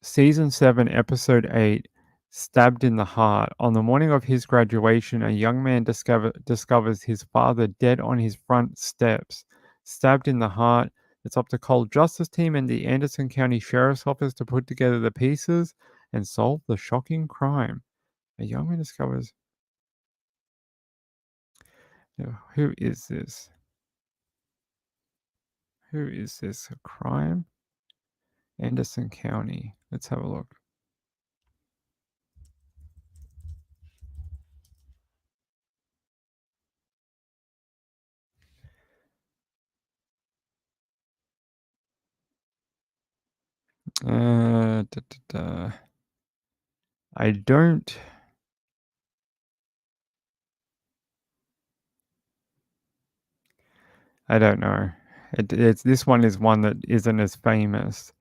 Season 7, Episode 8, Stabbed in the Heart. On the morning of his graduation, a young man discovers his father dead on his front steps. Stabbed in the heart. It's up to Cold Justice Team and the Anderson County Sheriff's Office to put together the pieces and solve the shocking crime. A young man discovers... Who is this? Who is this? A crime? Anderson County. Let's have a look. I don't... I don't know. It's this one is one that isn't as famous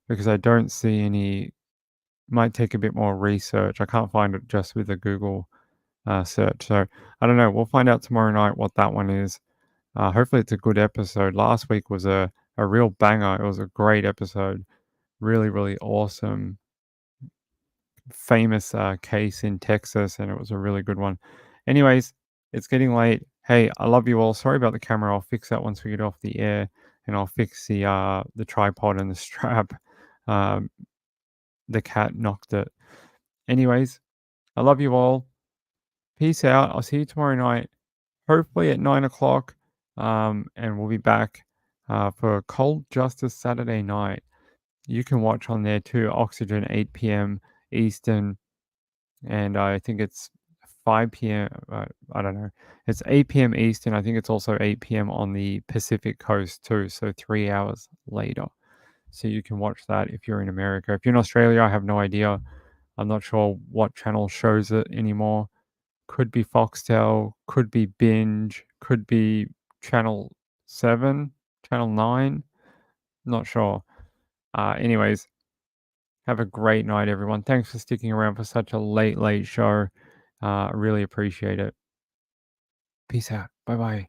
because I don't see any. Might take a bit more research. I can't find it just with a Google search. So I don't know. We'll find out tomorrow night what that one is. Hopefully it's a good episode. Last week was a real banger. It was a great episode. Really, really awesome. Famous case in Texas, and it was a really good one. Anyways, it's getting late. Hey, I love you all. Sorry about the camera. I'll fix that once we get off the air, and I'll fix the tripod and the strap. The cat knocked it. Anyways, I love you all. Peace out. I'll see you tomorrow night, hopefully at 9 o'clock, and we'll be back for Cold Justice Saturday night. You can watch on there too, Oxygen, 8 p.m. Eastern, and I think it's 5 p.m. I don't know. It's 8 p.m. Eastern. I think it's also 8 p.m. on the Pacific Coast too, so 3 hours later. So you can watch that if you're in America. If you're in Australia, I have no idea. I'm not sure what channel shows it anymore. Could be Foxtel, could be Binge, could be Channel 7, Channel 9. Not sure. Anyways, have a great night, everyone. Thanks for sticking around for such a late show. Really appreciate it. Peace out. Bye-bye.